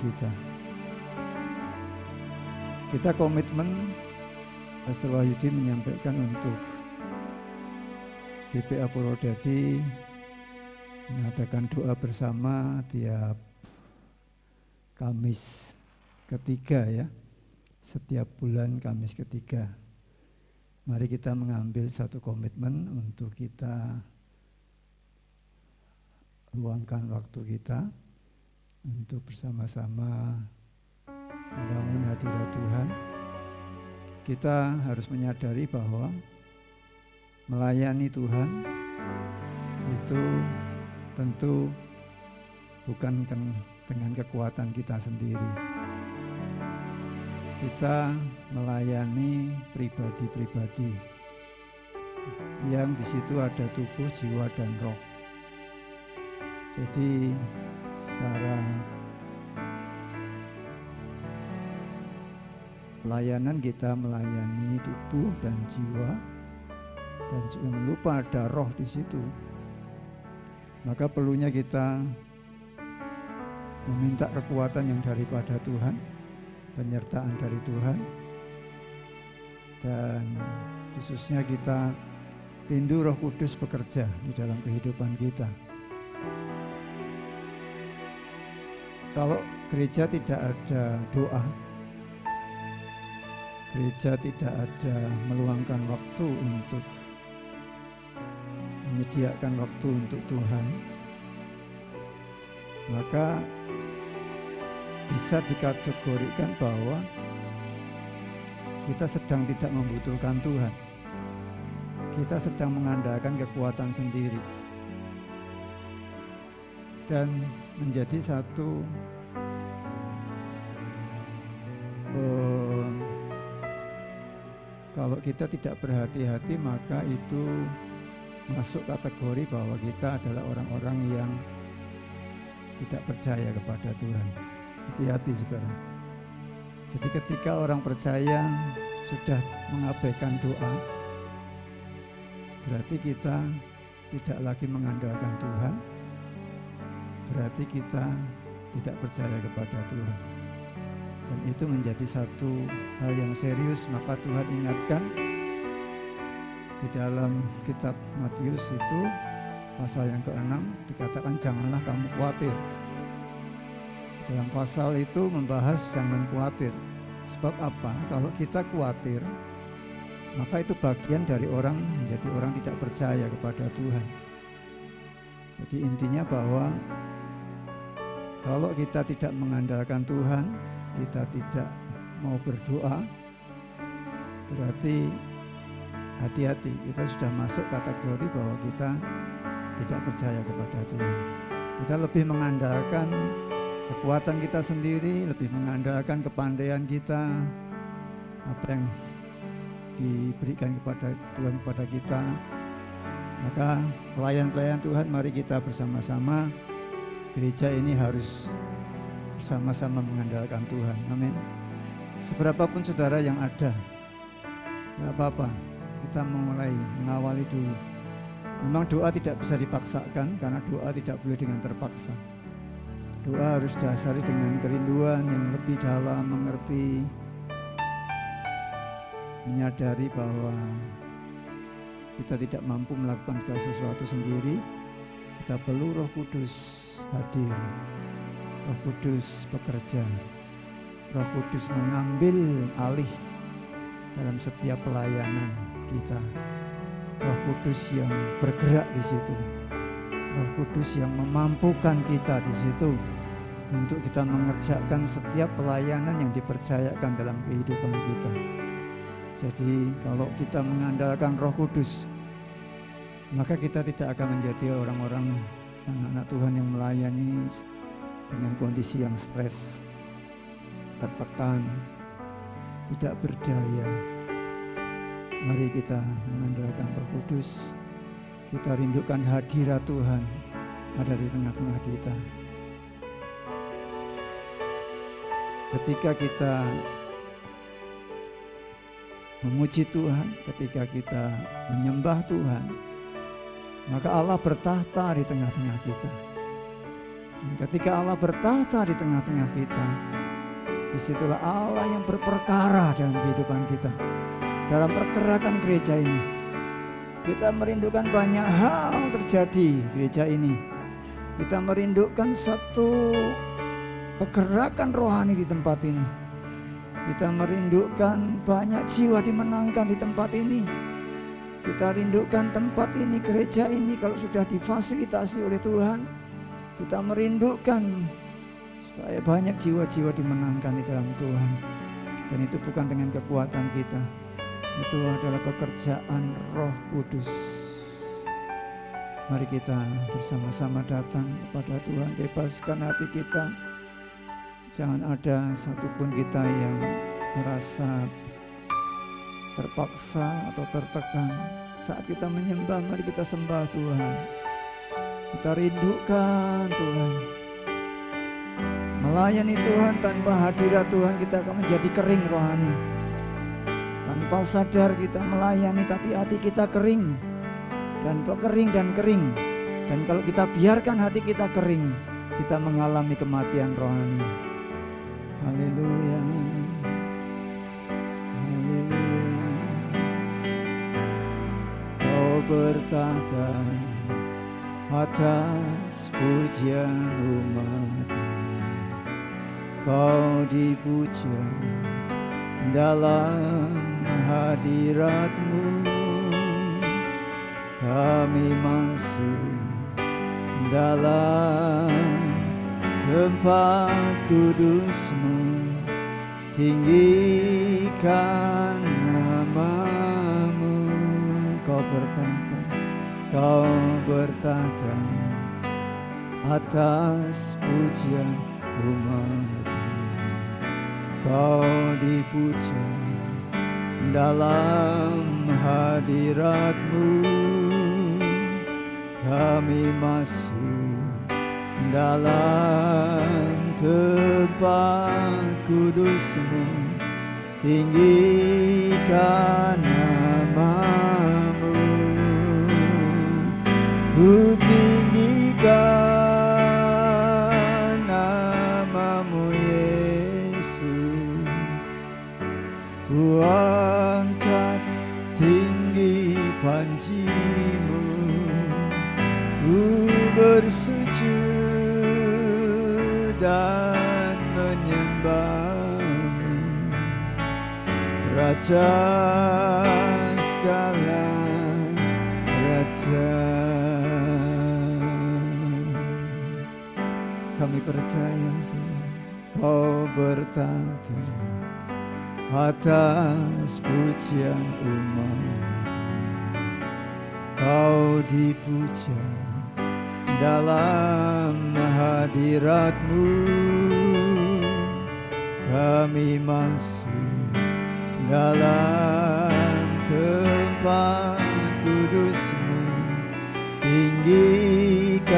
kita. Kita komitmen, Pastor Wahyudi menyampaikan untuk GPA Purwodadi mengadakan doa bersama tiap Kamis ketiga ya, setiap bulan Kamis ketiga. Mari kita mengambil satu komitmen untuk kita luangkan waktu kita untuk bersama-sama membangun hadirat Tuhan. Kita harus menyadari bahwa melayani Tuhan itu tentu bukan dengan kekuatan kita sendiri. Kita melayani pribadi-pribadi yang di situ ada tubuh, jiwa, dan roh. Jadi secara pelayanan kita melayani tubuh dan jiwa, dan jangan lupa ada roh di situ. Maka perlunya kita meminta kekuatan yang daripada Tuhan, penyertaan dari Tuhan, dan khususnya kita rindu Roh Kudus bekerja di dalam kehidupan kita. Kalau gereja tidak ada doa, gereja tidak ada meluangkan waktu untuk menyediakan waktu untuk Tuhan, maka bisa dikategorikan bahwa kita sedang tidak membutuhkan Tuhan. Kita sedang mengandalkan kekuatan sendiri. Dan menjadi satu kalau kita tidak berhati-hati, maka itu masuk kategori bahwa kita adalah orang-orang yang tidak percaya kepada Tuhan. Hati-hati saudara. Jadi ketika orang percaya sudah mengabaikan doa, berarti kita tidak lagi mengandalkan Tuhan, berarti kita tidak percaya kepada Tuhan. Dan itu menjadi satu hal yang serius. Maka Tuhan ingatkan di dalam kitab Matius itu pasal yang ke-6 dikatakan janganlah kamu khawatir. Dalam pasal itu membahas jangan khawatir. Sebab apa? Kalau kita khawatir, maka itu bagian dari orang menjadi orang tidak percaya kepada Tuhan. Jadi intinya bahwa kalau kita tidak mengandalkan Tuhan, kita tidak mau berdoa, berarti hati-hati, kita sudah masuk kategori bahwa kita tidak percaya kepada Tuhan. Kita lebih mengandalkan kekuatan kita sendiri, lebih mengandalkan kepandaian kita, apa yang diberikan kepada Tuhan kepada kita. Maka pelayan-pelayan Tuhan, mari kita bersama-sama, gereja ini harus bersama-sama mengandalkan Tuhan. Amin. Seberapapun saudara yang ada, tidak apa-apa, kita memulai mengawali dulu. Memang doa tidak bisa dipaksakan, karena doa tidak boleh dengan terpaksa. Doa harus didasari dengan kerinduan yang lebih dalam, mengerti, menyadari bahwa kita tidak mampu melakukan segala sesuatu sendiri. Kita perlu Roh Kudus hadir, Roh Kudus bekerja, Roh Kudus mengambil alih dalam setiap pelayanan kita. Roh Kudus yang bergerak di situ, Roh Kudus yang memampukan kita di situ untuk kita mengerjakan setiap pelayanan yang dipercayakan dalam kehidupan kita. Jadi kalau kita mengandalkan Roh Kudus, maka kita tidak akan menjadi orang-orang anak-anak Tuhan yang melayani dengan kondisi yang stres, tertekan, tidak berdaya. Mari kita mengandalkan Roh Kudus. Kita rindukan hadirat Tuhan ada di tengah-tengah kita. Ketika kita memuji Tuhan, ketika kita menyembah Tuhan, maka Allah bertahta di tengah-tengah kita. Dan ketika Allah bertahta di tengah-tengah kita, disitulah Allah yang berperkara dalam kehidupan kita, dalam pergerakan gereja ini. Kita merindukan banyak hal terjadi di gereja ini. Kita merindukan satu pergerakan rohani di tempat ini. Kita merindukan banyak jiwa dimenangkan di tempat ini. Kita rindukan tempat ini, gereja ini kalau sudah difasilitasi oleh Tuhan. Kita merindukan supaya banyak jiwa-jiwa dimenangkan di dalam Tuhan. Dan itu bukan dengan kekuatan kita. Itu adalah pekerjaan Roh Kudus. Mari kita bersama-sama datang kepada Tuhan, bebaskan hati kita. Jangan ada satupun kita yang merasa terpaksa atau tertekan. Saat kita menyembah, mari kita sembah Tuhan. Kita rindukan Tuhan. Melayani Tuhan tanpa hadirat Tuhan, kita akan menjadi kering rohani. Tanpa sadar kita melayani, tapi hati kita kering. Dan kering. Dan kalau kita biarkan hati kita kering, kita mengalami kematian rohani. Haleluya. Haleluya. Kau bertahta atas pujian umat-Mu. Kau dipuja dalam hadirat-Mu. Kami masuk dalam tempat kudus-Mu, tinggikan nama-Mu. Kau bertahta atas pujian umat-Mu. Kau dipuja dalam hadirat-Mu. Kami masuk dalam tempat kudus-Mu, tinggikan nama-Mu. Ku tinggikan nama-Mu Yesus. Ku angkat tinggi panji-Mu. Ku bersujud dan menyembah-Mu, Raja segala raja. Kami percaya Tuhan, Kau bertahta atas pujian umat. Kau dipuja dalam hadirat-Mu. Kami masuk dalam tempat kudus-Mu, tinggikan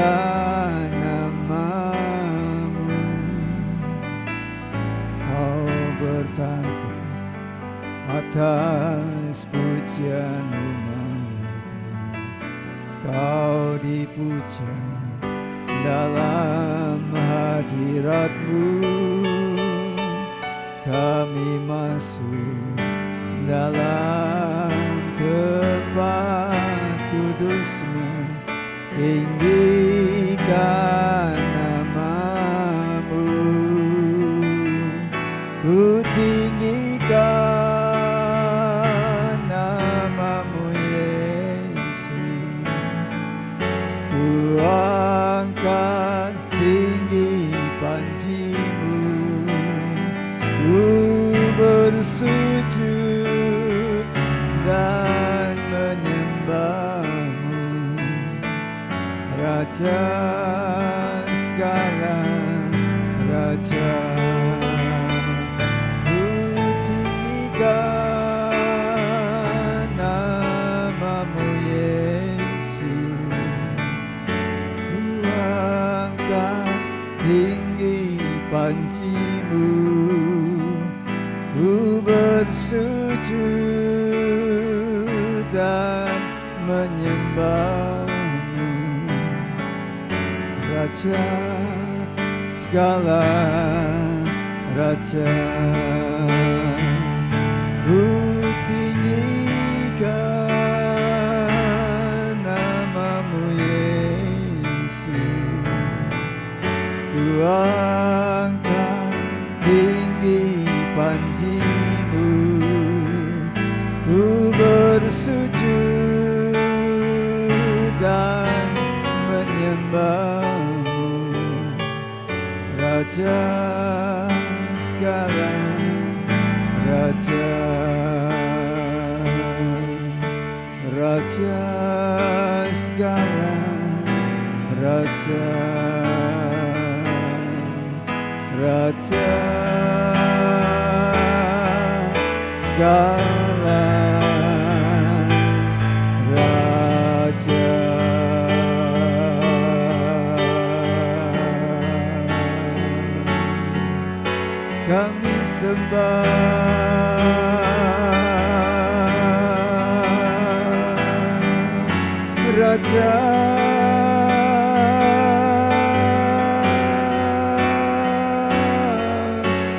nama-Mu. Kau bertahta atas pujian umat. Kau dipuja dalam hadirat-Mu. Kami masuk dalam tempat kudus-Mu, tinggikan nama-Mu. Ku tinggikan nama-Mu Yesus. Ku angkat tinggi panji-Mu. Ku bersujud dan menyembah-Mu, Raja segala raja. Ku tinggikan nama-Mu Yesus. Ku angkat tinggi panji-Mu. Ku bersujud dan menyembah-Mu, Raja segala raja. Ku tinggikan namamu Yesus, ku angkat tinggi panjimu, ku bersujud dan menyembahmu, Raja segala raja, Raja segala raja, Raja segala raja. Kami sembah Raja,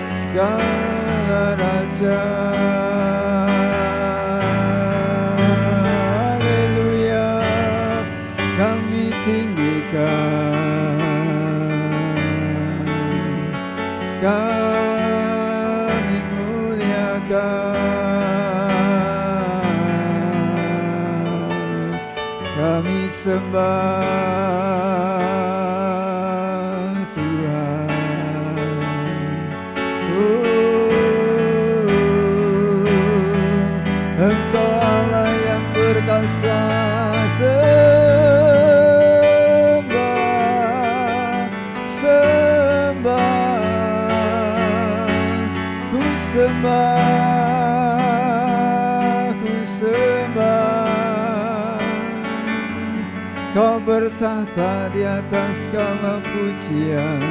segala raja. Haleluya, kami tinggikan, kami muliakan, kami sembah Tuhan. Engkau Allah yang berkuasa, sembah, sembah, ku sembah, ku sembah. Kau bertahta di atas segala pujian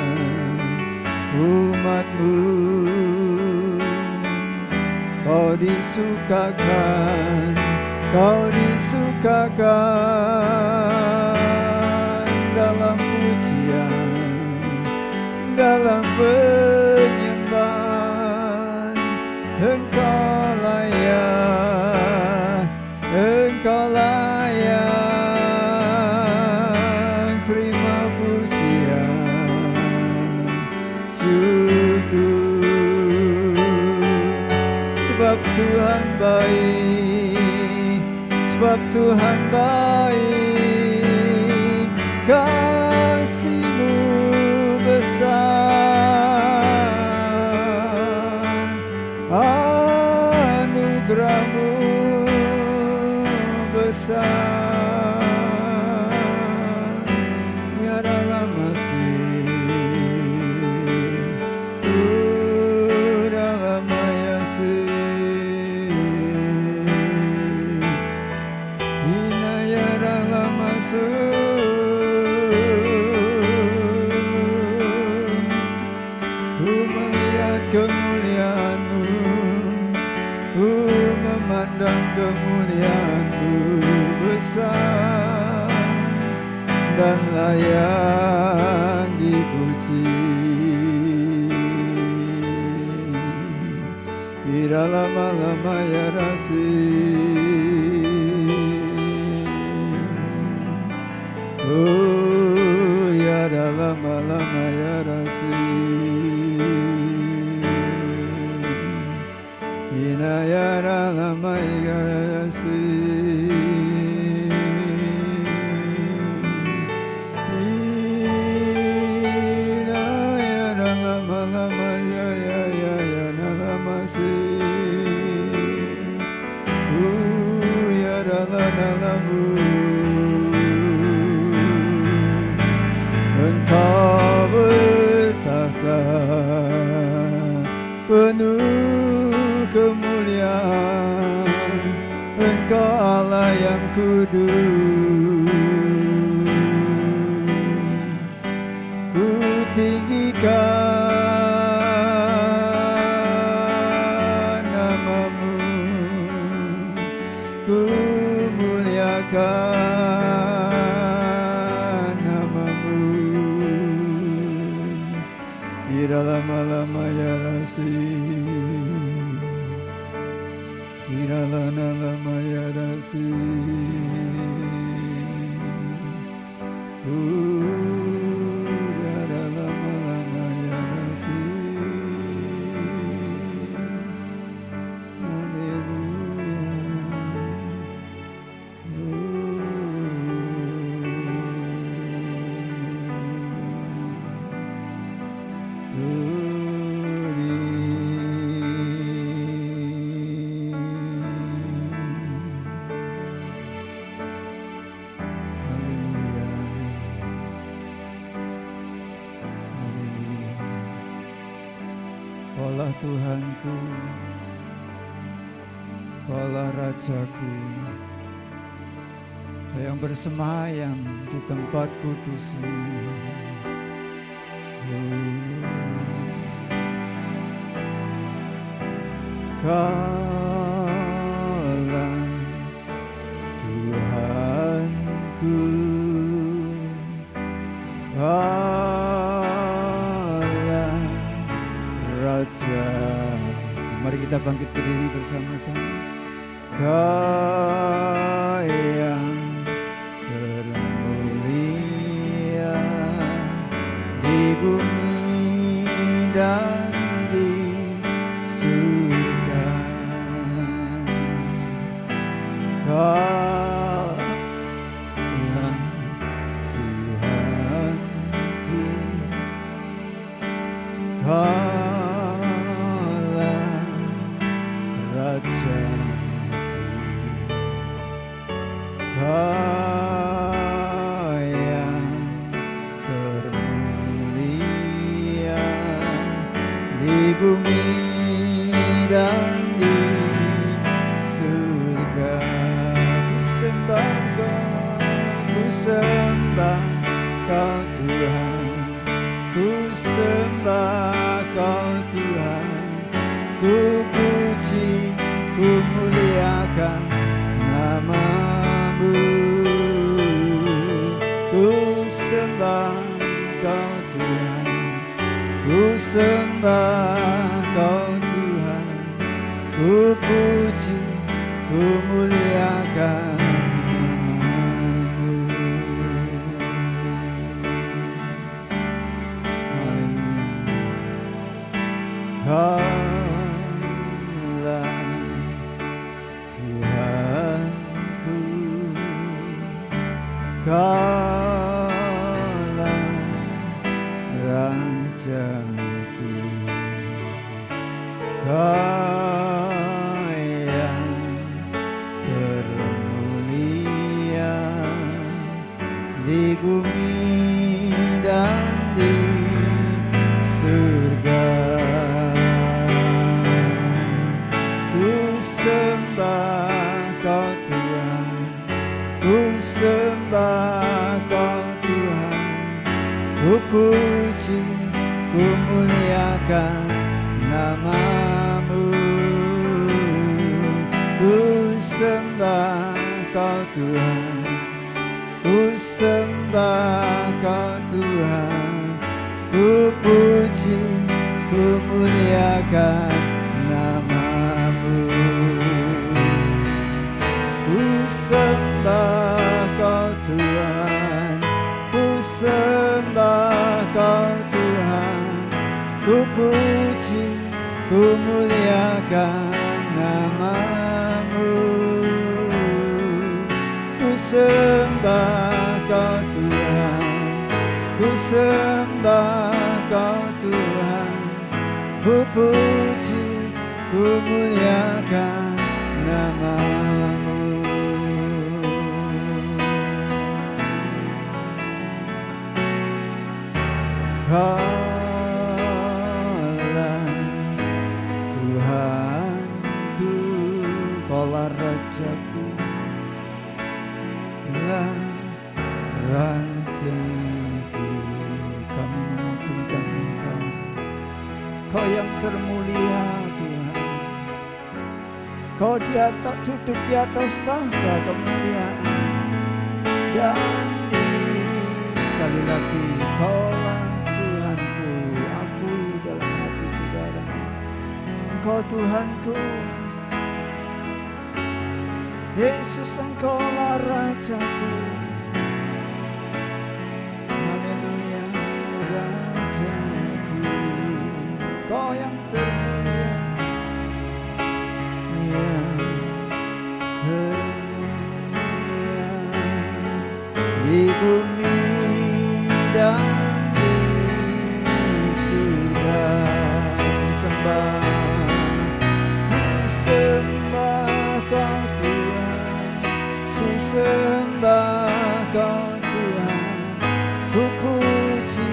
umat-Mu. Kau disukakan, Kau disukakan dalam pujian, dalam penyembahan. Engkau layak, Engkau layak, terima pujian, syukur. Sebab Tuhan baik, sebab Tuhan baik, kasih-Mu besar, anugerah-Mu besar, tiada masih dalam ayasih. Ku melihat kemuliaan-Mu, ku memandang kemuliaan-Mu besar dan layak dipuji. Di dalam malam maya oh ya dalam malam maya ina ya dalam maya ina ya dalam malam maya ya dalam ya dalam Engkau bertahta penuh kemuliaan, Engkau Allah yang kudus. Ku tinggikan nama-Mu, ku muliakan nama-Mu. Kaulah Tuhanku, Kaulah Rajaku, yang bersemayam di tempat kudus-Mu. Kaulah Tuhanku, Kaulah Raja. Mari kita bangkit berdiri bersama-sama. Kau yang termulia di bumi dan di surga. Kaulah Tuhanku, Kaulah Rajaku. Kau yang termulia di bumi dan di surga. Ku sembah Kau Tuhan, ku sembah Kau Tuhan, ku puji, ku muliakan nama-Mu. Ku sembah Kau Tuhan, ku sembah Kau Tuhan, ku puji, ku muliakan nama-Mu. Haleluya. Kaulah Tuhanku, Kaulah Rajaku. Kau yang termulia di bumi dan di surga. Ku sembah Kau Tuhan, ku sembah Kau Tuhan, ku puji, ku muliakan nama-Mu. Ku sembah Kau Tuhan, ku sembah Kau Tuhan, ku puji, ku muliakan nama-Mu. Ku sembah Kau Tuhan, ku sembah Kau Tuhan, ku puji, ku muliakan nama-Mu. Ku sembah Kau Tuhan, ku sembah Kau Tuhan, ku puji, ku muliakan nama-Mu. Kaulah Tuhanku, Kaulah Rajaku, lah Rajaku. Kami mengagungkan Engkau, Kau yang termulia Tuhan. Kau duduk di atas tahta kemuliaan. Dan sekali lagi Kaulah Tuhanku, akui dalam hati saudara. Engkau Tuhanku, Yesus Engkaulah Rajaku. Haleluya, Rajaku, Kau yang termulia, yang termulia di bumi dan di surga. Ku sembah Kau Tuhan, ku sembah Kau Tuhan, ku puji,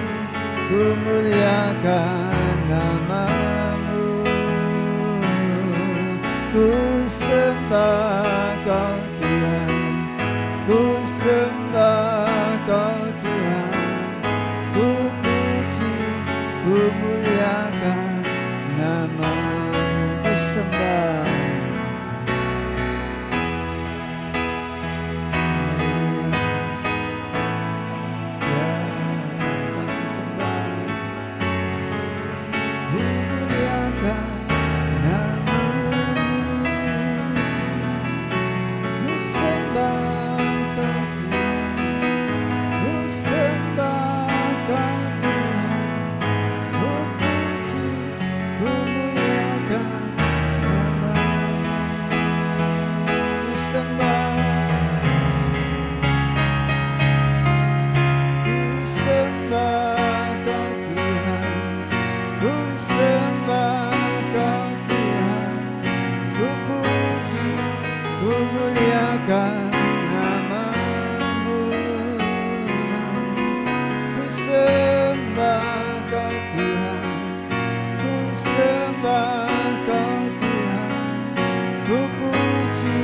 ku muliakan nama-Mu. Ku sembah Kau Tuhan, ku sembah Kau Tuhan, ku puji, ku muliakan nama-Mu. Ku sembah. Haleluya. Ya, kami sembah. Ku muliakan nama-Mu. Ku sembah Kau Tuhan, ku sembah Kau Tuhan, ku puji, ku muliakan nama-Mu. Ku sembah, ku sembah Kau Tuhan, ku sembah Kau Tuhan, ku puji, ku muliakan nama-Mu. Ku sembah Kau Tuhan, ku sembah Kau Tuhan, ku puji,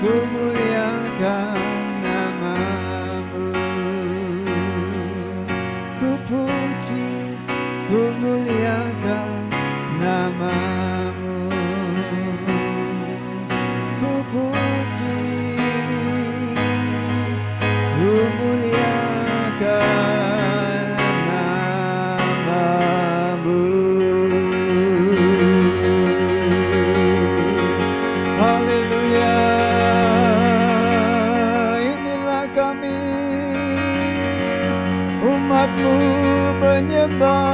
ku muliakan nama-Mu. Ku puji, ku muliakan nama-Mu. Ku puji, ku muliakan nama-Mu. Haleluya. Inilah kami, umat-Mu menyembah.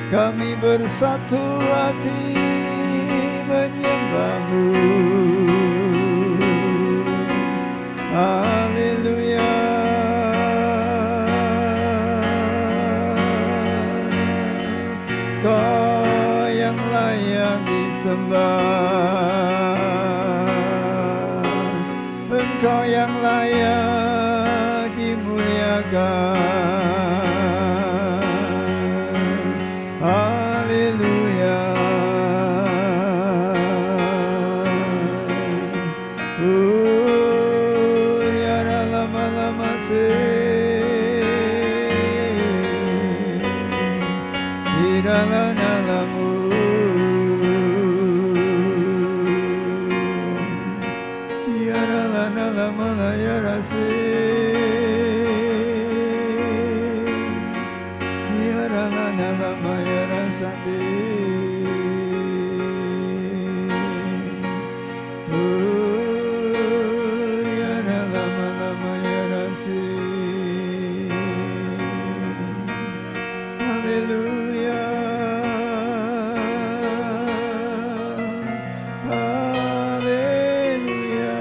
Kami bersatu hati menyembah-Mu. Haleluya. Kau yang layak disembah, Engkau yang layak dimuliakan. Haleluya. Riara lama-lama Irala-nalamu. Yarala-nalamalaya-rase. Yarala-nalamayarasande. Yarala-lama-lamayarase. Haleluya. Haleluya.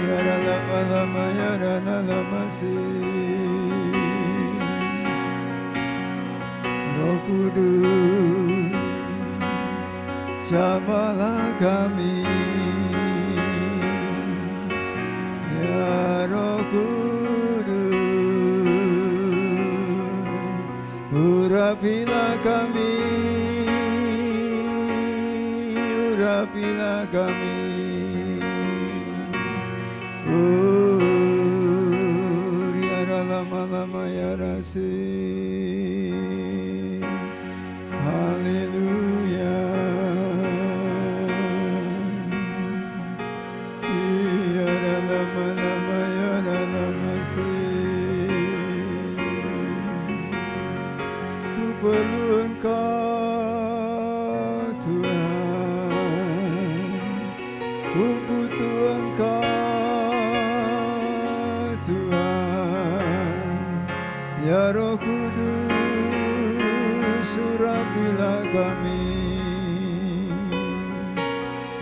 Yaralama-lama yarana-lamase. Roh Kudus, jamalah kami. Ya Roh Kudus, urapilah kami, urapilah kami. Riara lama-lama ya rasi. Haleluya. Ku butuh Engkau Tuhan, ya Roh Kudus, urapilah kami,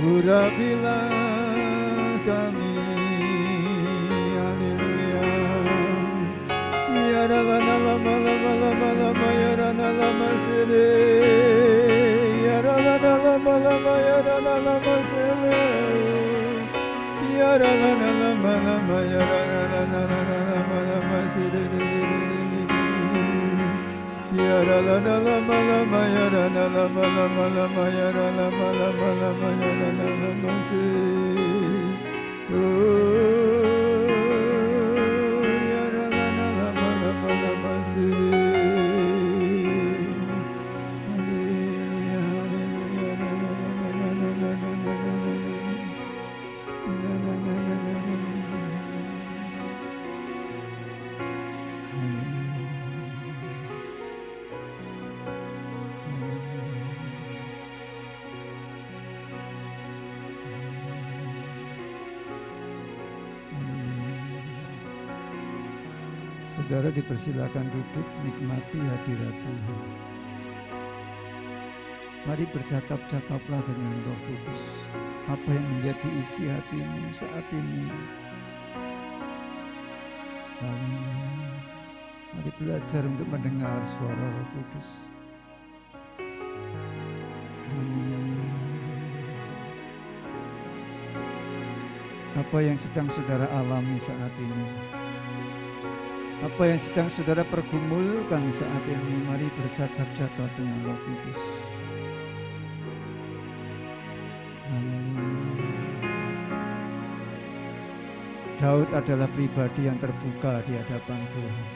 urapilah kami. Haleluya. Ya lama lama lama lama lama ya lama sere, ya lama lama lama ya lama sere, ya lama lama ya lama lama sere, ya lama lama ya lama lama ya lama lama ya lama sere. Saudara dipersilakan duduk, nikmati hadirat Tuhan. Mari bercakap-cakaplah dengan Roh Kudus. Apa yang menjadi isi hatimu saat ini? Mari belajar untuk mendengar suara Roh Kudus. Apa yang sedang saudara alami saat ini? Apa yang sedang saudara pergumulkan saat ini? Mari bercakap-cakap dengan Roh Kudus. Daud adalah pribadi yang terbuka di hadapan Tuhan.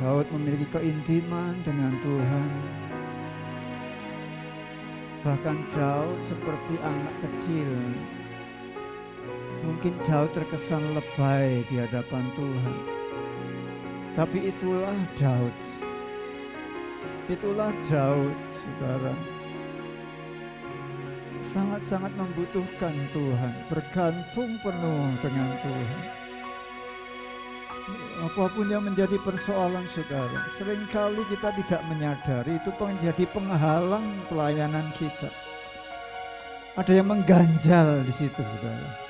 Daud memiliki keintiman dengan Tuhan. Bahkan Daud seperti anak kecil. Mungkin Daud terkesan lebay di hadapan Tuhan. Tapi itulah Daud. Itulah Daud, saudara. Sangat-sangat membutuhkan Tuhan, bergantung penuh dengan Tuhan. Apapun yang menjadi persoalan saudara, seringkali kita tidak menyadari itu menjadi penghalang pelayanan kita. Ada yang mengganjal di situ, saudara.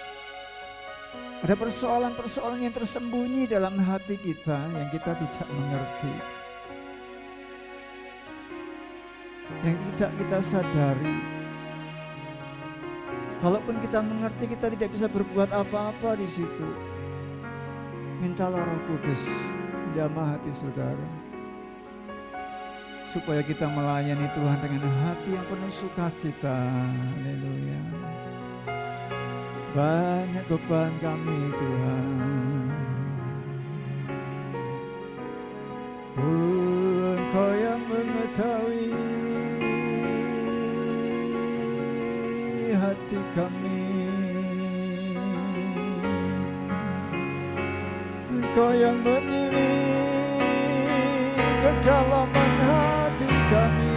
Ada persoalan-persoalan yang tersembunyi dalam hati kita yang kita tidak mengerti, yang tidak kita sadari. Kalaupun kita mengerti, kita tidak bisa berbuat apa-apa di situ. Mintalah Roh Kudus menjamah hati saudara, supaya kita melayani Tuhan dengan hati yang penuh sukacita. Haleluya. Banyak beban kami Tuhan, Engkau yang mengetahui hati kami, Engkau yang menilai kedalaman hati kami.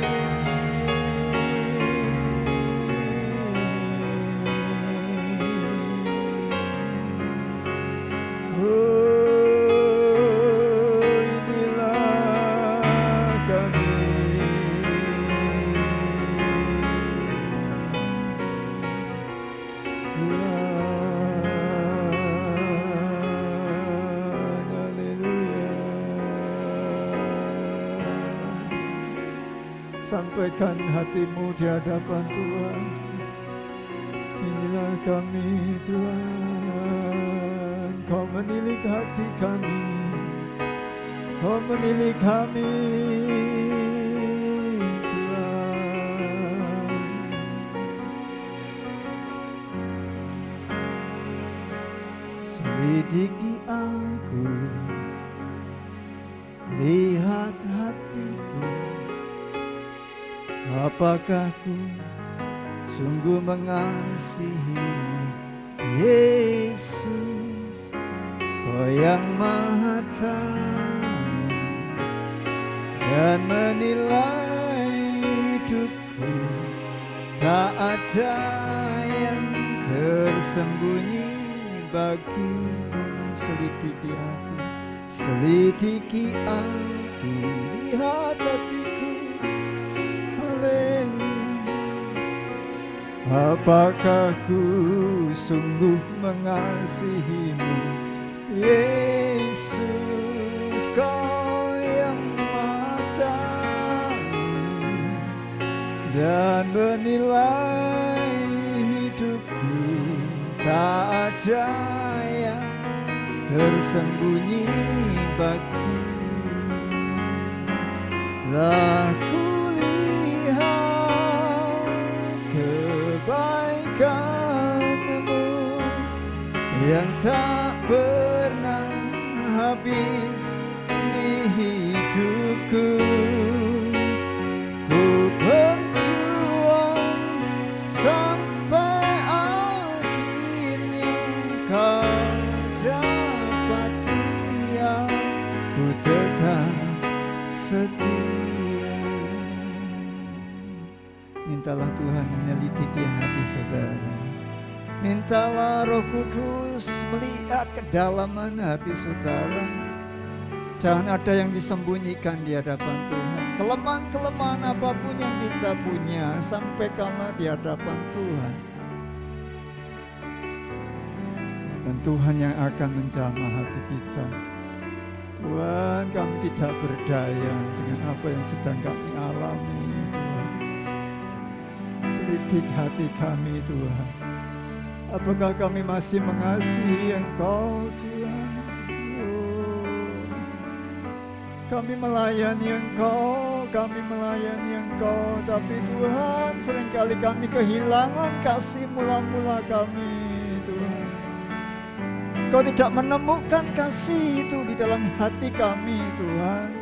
Sampaikan hatimu di hadapan Tuhan. Inilah kami Tuhan, Kau menilik hati kami, Kau menilik kami Tuhan. Selidiki aku, lihat hatiku, apakah ku sungguh mengasihimu, Yesus, Kau yang Maha Tahu dan menilai hidupku tak ada yang tersembunyi bagimu. Selidiki aku, lihat hatiku. Haleluya. Apakah ku sungguh mengasihimu, Yesus, Kau yang Maha Tahu dan menilai hidupku. Tak ada yang tersembunyi bagimu. Lah kulihat kebaikan-Mu yang tak pernah habis di hidupku. Ku berjuang sampai akhirnya Kau dapati aku tetap setia. Mintalah Tuhan menyelidiki hati saudara. Mintalah Roh Kudus melihat kedalaman hati saudara. Jangan ada yang disembunyikan di hadapan Tuhan. Kelemahan-kelemahan apapun yang kita punya, sampaikanlah di hadapan Tuhan. Dan Tuhan yang akan menjamah hati kita. Tuhan, kami tidak berdaya dengan apa yang sedang kami alami, Tuhan. Selidik hati kami, Tuhan. Apakah kami masih mengasihi Engkau, Tuhan? Kami melayani Engkau, tapi Tuhan, seringkali kami kehilangan kasih mula-mula kami, Tuhan. Kau tidak menemukan kasih itu di dalam hati kami, Tuhan.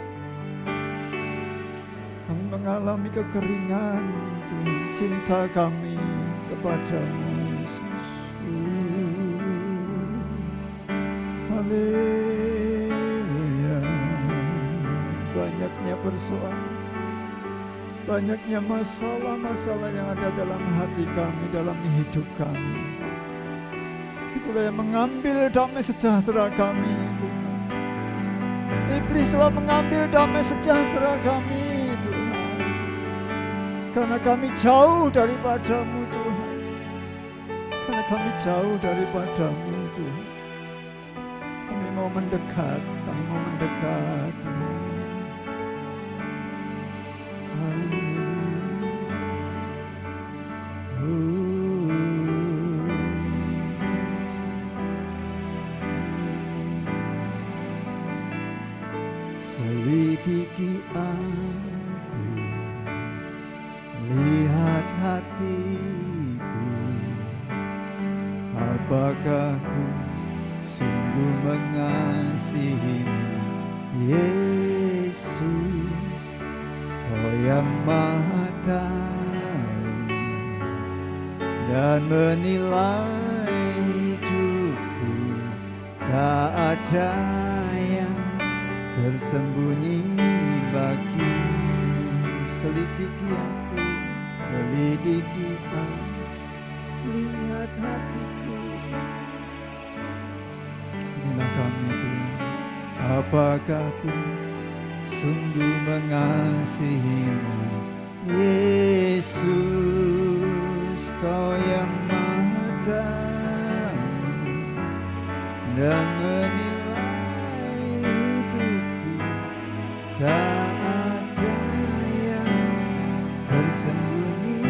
Kami mengalami kekeringan, Tuhan. Cinta kami kepadamu, Yesus. Haleluya. Banyaknya persoalan, banyaknya masalah-masalah yang ada dalam hati kami, dalam hidup kami. Itulah yang mengambil damai sejahtera kami, Tuhan. Iblis telah mengambil damai sejahtera kami, Tuhan. Karena kami jauh daripadamu, Tuhan. Karena kami jauh daripadamu, Tuhan. Kami mau mendekat, Tuhan. Selidiki aku, lihat hatiku. Apakah ku sungguh mengasihimu, Yesus, Kau yang Maha Tahu dan menilai hidupku. Tak ada yang tersembunyi bagimu. Selidiki aku, lihat hatiku. Inilah kami, Tuhan. Apakah ku sungguh mengasihimu, Yesus, Kau yang Maha Tahu dan menilai hidupku. Tak ada yang tersembunyi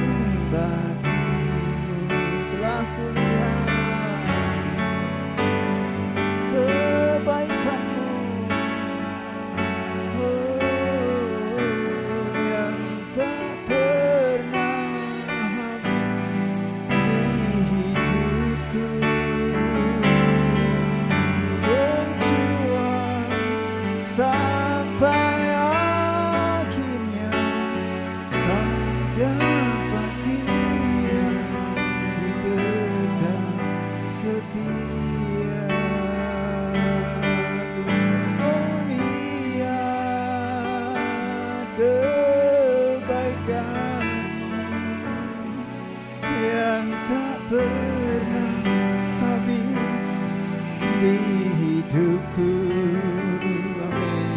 bagimu. Telah kulihat kebaikan-Mu, yang tak pernah habis di hidupku. Berjuang sampai pernah habis di hidupku. Amin.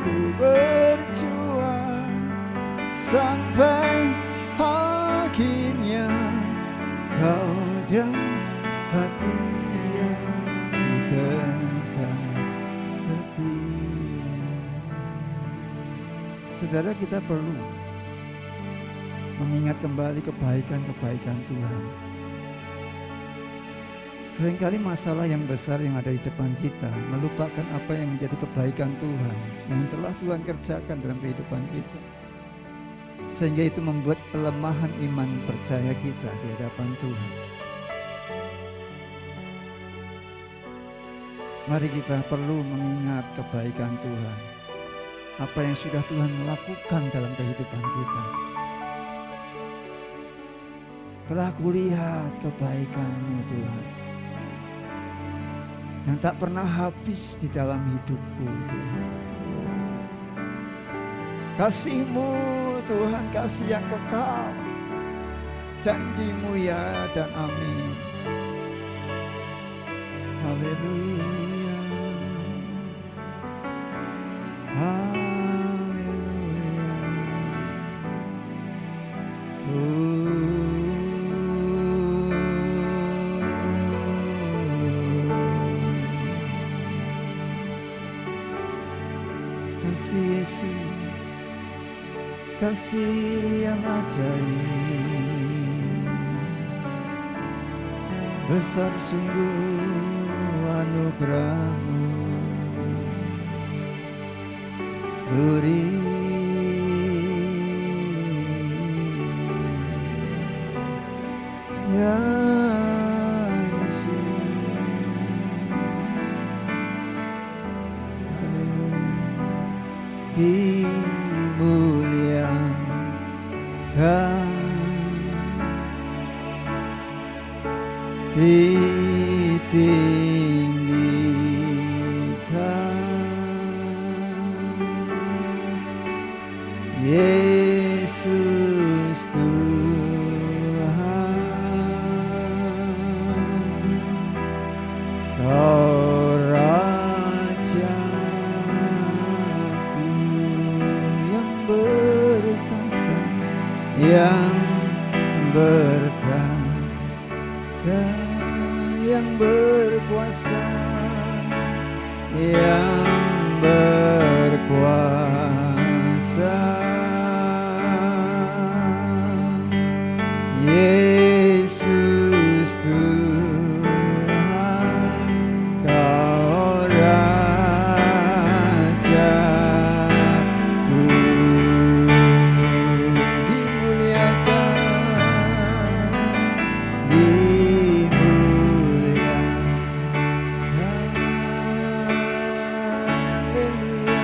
Ku berjuang sampai akhirnya Kau dapati ku tetap setia. Saudara, kita perlu mengingat kembali kebaikan-kebaikan Tuhan. Seringkali masalah yang besar yang ada di depan kita melupakan apa yang menjadi kebaikan Tuhan yang telah Tuhan kerjakan dalam kehidupan kita. Sehingga itu membuat kelemahan iman percaya kita di hadapan Tuhan. Mari kita perlu mengingat kebaikan Tuhan. Apa yang sudah Tuhan lakukan dalam kehidupan kita. Telah kulihat kebaikan-Mu Tuhan, yang tak pernah habis di dalam hidupku Tuhan. Kasih-Mu Tuhan, kasih yang kekal. Janji-Mu ya dan amin. Haleluya. Haleluya. Kasih Yesus, kasih yang ajaib, besar sungguh anugerah-Mu, beri ya Yesus. Haleluya. Dimuliakan, ditinggikan, Yesus Tuhan. Kau Rajaku yang bertata, yang bertata, yang berkuasa, yang berkuasa, Yesus Tuhan. Kau Rajaku, dimuliakan, dimuliakan, haleluya.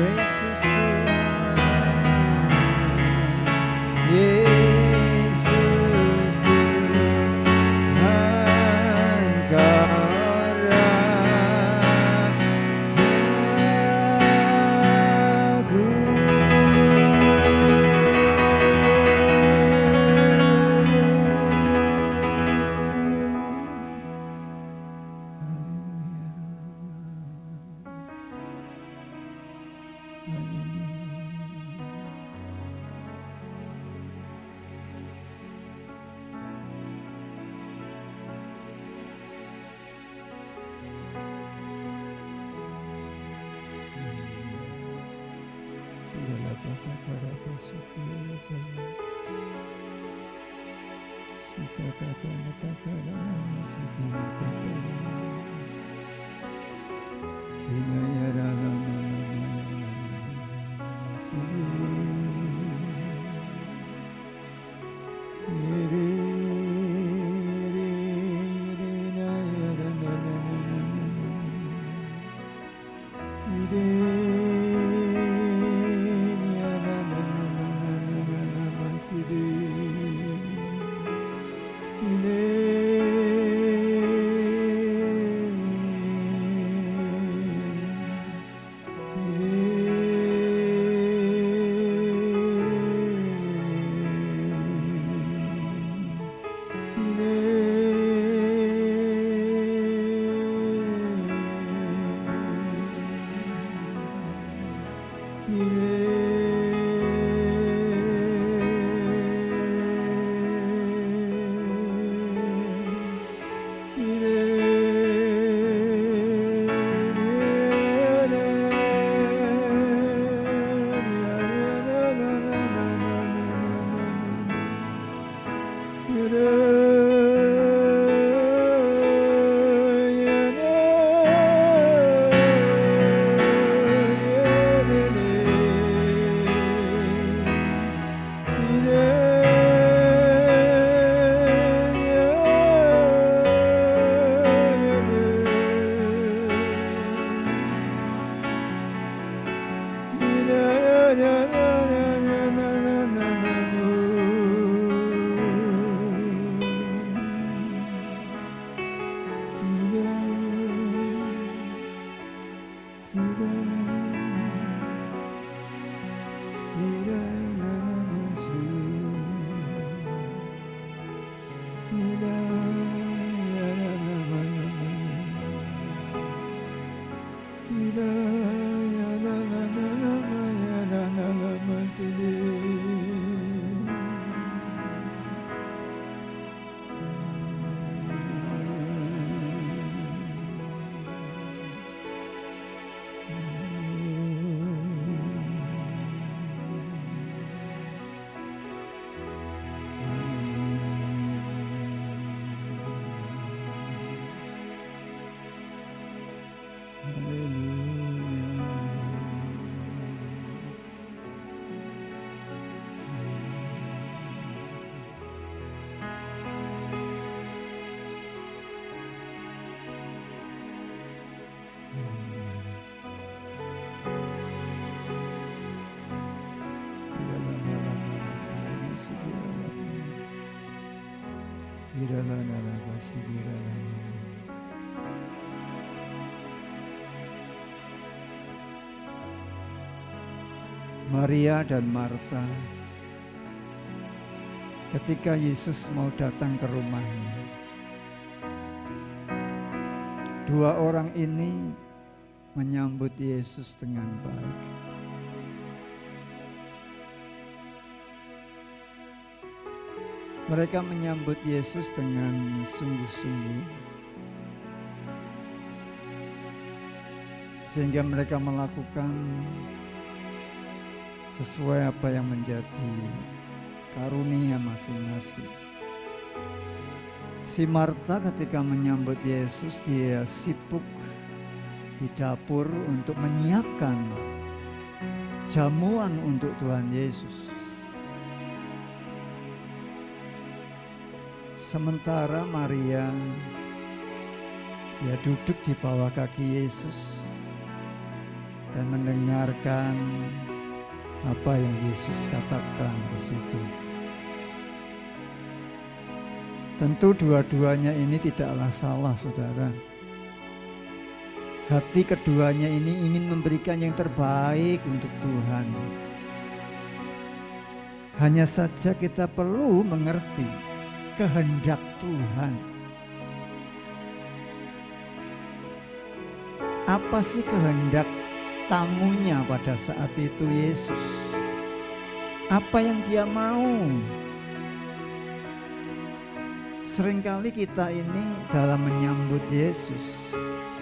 Yesus Tuhan, Yesus Tuhan, Kau Rajaku. Maria dan Marta ketika Yesus mau datang ke rumahnya. Dua orang ini menyambut Yesus dengan baik. Mereka menyambut Yesus dengan sungguh-sungguh, sehingga mereka melakukan sesuai apa yang menjadi karunia masing-masing. Si Marta ketika menyambut Yesus, dia sibuk di dapur untuk menyiapkan jamuan untuk Tuhan Yesus. Sementara Maria, dia duduk di bawah kaki Yesus, dan mendengarkan apa yang Yesus katakan di situ. Tentu dua-duanya ini tidaklah salah, saudara. Hati keduanya ini ingin memberikan yang terbaik untuk Tuhan. Hanya saja kita perlu mengerti kehendak Tuhan. Apa sih kehendak tamunya pada saat itu Yesus? Apa yang dia mau? Seringkali kita ini dalam menyambut Yesus,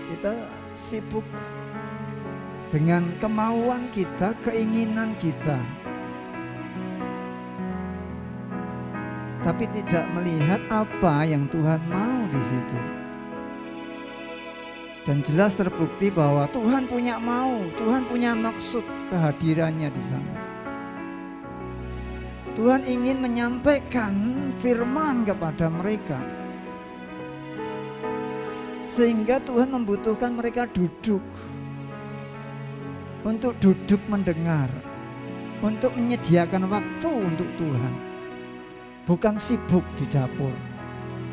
kita sibuk dengan kemauan kita, keinginan kita, tapi tidak melihat apa yang Tuhan mau di situ. Dan jelas terbukti bahwa Tuhan punya mau, Tuhan punya maksud kehadirannya di sana. Tuhan ingin menyampaikan firman kepada mereka, sehingga Tuhan membutuhkan mereka duduk, untuk duduk mendengar, untuk menyediakan waktu untuk Tuhan. Bukan sibuk di dapur,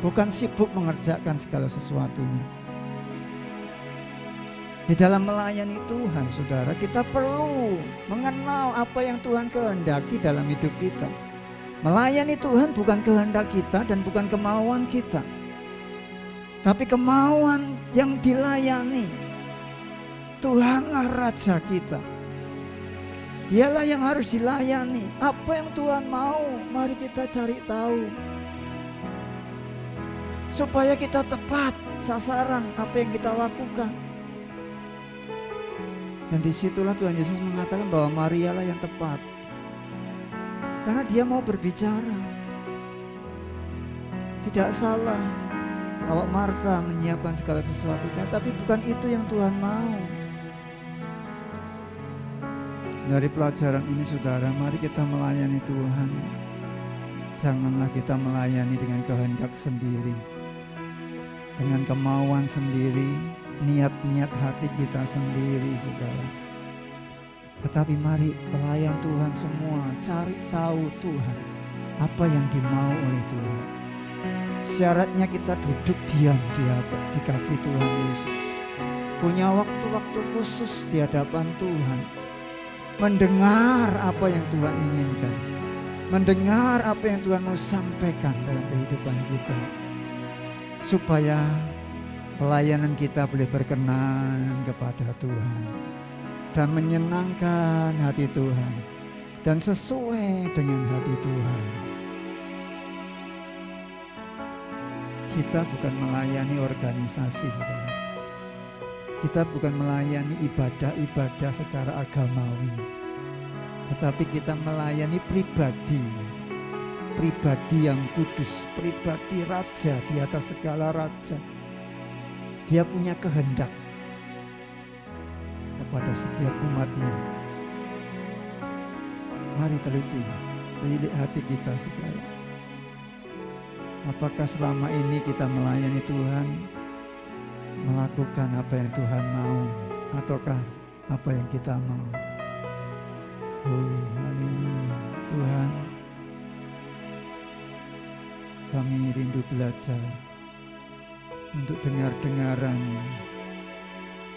bukan sibuk mengerjakan segala sesuatunya. Di dalam melayani Tuhan, saudara, kita perlu mengenal apa yang Tuhan kehendaki dalam hidup kita. Melayani Tuhan bukan kehendak kita dan bukan kemauan kita, tapi kemauan yang dilayani. Tuhanlah Raja kita, Dialah yang harus dilayani. Apa yang Tuhan mau, mari kita cari tahu, supaya kita tepat sasaran apa yang kita lakukan. Dan disitulah Tuhan Yesus mengatakan bahwa Marialah yang tepat, karena dia mau berbicara. Tidak salah kalau Marta menyiapkan segala sesuatunya, tapi bukan itu yang Tuhan mau. Dari pelajaran ini, saudara, mari kita melayani Tuhan. Janganlah kita melayani dengan kehendak sendiri, dengan kemauan sendiri, niat-niat hati kita sendiri, saudara. Tetapi mari pelayan Tuhan semua cari tahu Tuhan, apa yang dimau oleh Tuhan. Syaratnya kita duduk diam di kaki Tuhan Yesus, punya waktu-waktu khusus di hadapan Tuhan, mendengar apa yang Tuhan inginkan, mendengar apa yang Tuhan mau sampaikan dalam kehidupan kita, supaya pelayanan kita boleh berkenan kepada Tuhan dan menyenangkan hati Tuhan dan sesuai dengan hati Tuhan. Kita bukan melayani organisasi, saudara. Kita bukan melayani ibadah-ibadah secara agamawi, tetapi kita melayani pribadi yang kudus, pribadi raja di atas segala raja. Dia punya kehendak kepada setiap umatnya. Mari teliti hati kita, saudara. Apakah selama ini kita melayani Tuhan, melakukan apa yang Tuhan mau, ataukah apa yang kita mau? Oh, haleluya. Tuhan, kami rindu belajar untuk dengar-dengaran,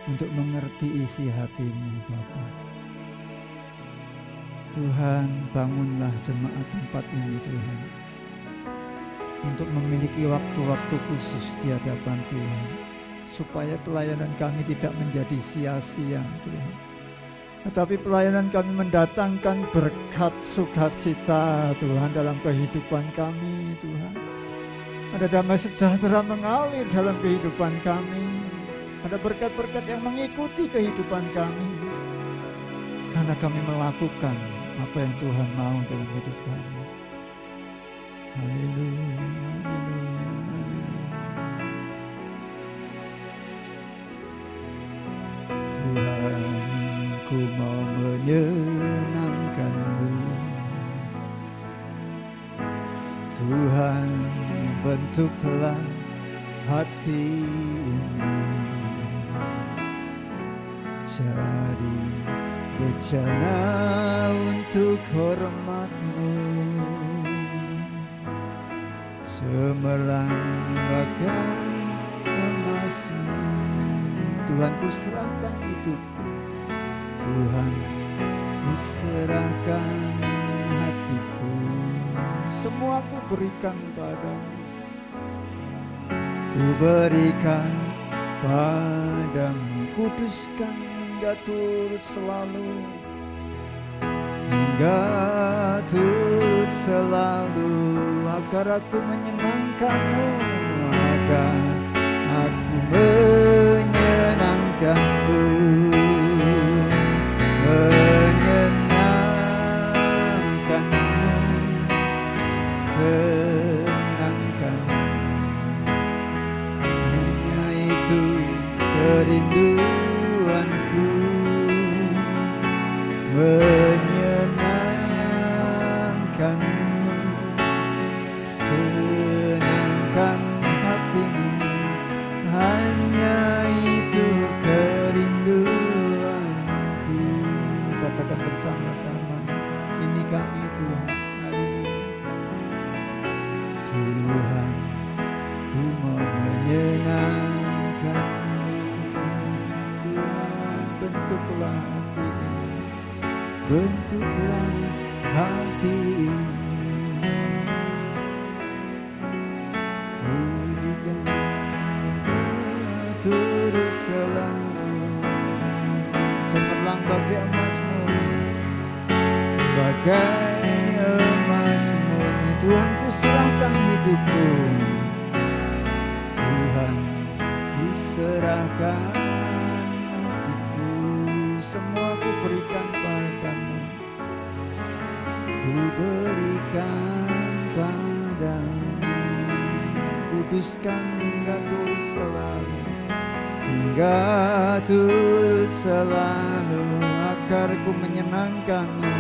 untuk mengerti isi hati-Mu, Bapa. Tuhan, bangunlah jemaat tempat ini, Tuhan, untuk memiliki waktu-waktu khusus di hadapan Tuhan, supaya pelayanan kami tidak menjadi sia-sia, Tuhan, tetapi pelayanan kami mendatangkan berkat sukacita, Tuhan, dalam kehidupan kami, Tuhan. Ada damai sejahtera mengalir dalam kehidupan kami. Ada berkat-berkat yang mengikuti kehidupan kami, karena kami melakukan apa yang Tuhan mau dalam hidup kami. Haleluya, haleluya, haleluya. Tuhan, ku mau menyenangkan-Mu. Tuhan, bentuklah hati ini jadi bejana untuk hormat-Mu, cemerlang bagai emas murni. Tuhan, ku serahkan hidupku, Tuhan, ku serahkan hatiku, semua ku berikan padamu, ku berikan padamu. Kuduskan hingga turut selalu, hingga turut selalu, agar aku menyenangkan-Mu, agar aku menyenangkan-Mu, menyenangkan-Mu, senangkan-Mu. Hanya itu kerinduanku, menyenangkan-Mu, senangkan hati-Mu. Hanya itu kerinduanku. Katakan bersama-sama, ini kami Tuhan. Haleluya. Tuhan, ku mau menyenangkan-Mu. Tuhan, bentuklah hati ini, bentuklah hati ini. Ku juga turut selalu, cemerlang bagai emas murni, bagai emas murni. Tuhan, ku serahkan hidupku, Tuhan, ku serahkan hatiku, semua ku berikan padamu, ku berikan padamu. Kuduskan hingga turut selalu, hingga turut selalu, agar ku menyenangkan-Mu,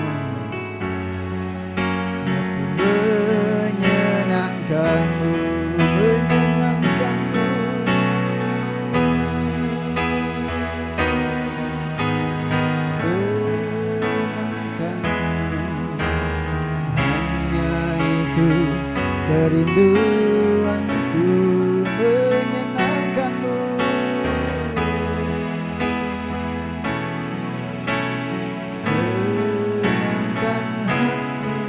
aku menyenangkan-Mu, menyenangkan-Mu. Senangkan-Mu, hanya itu kerinduanku, menyenangkan-Mu. Senangkan hatimu,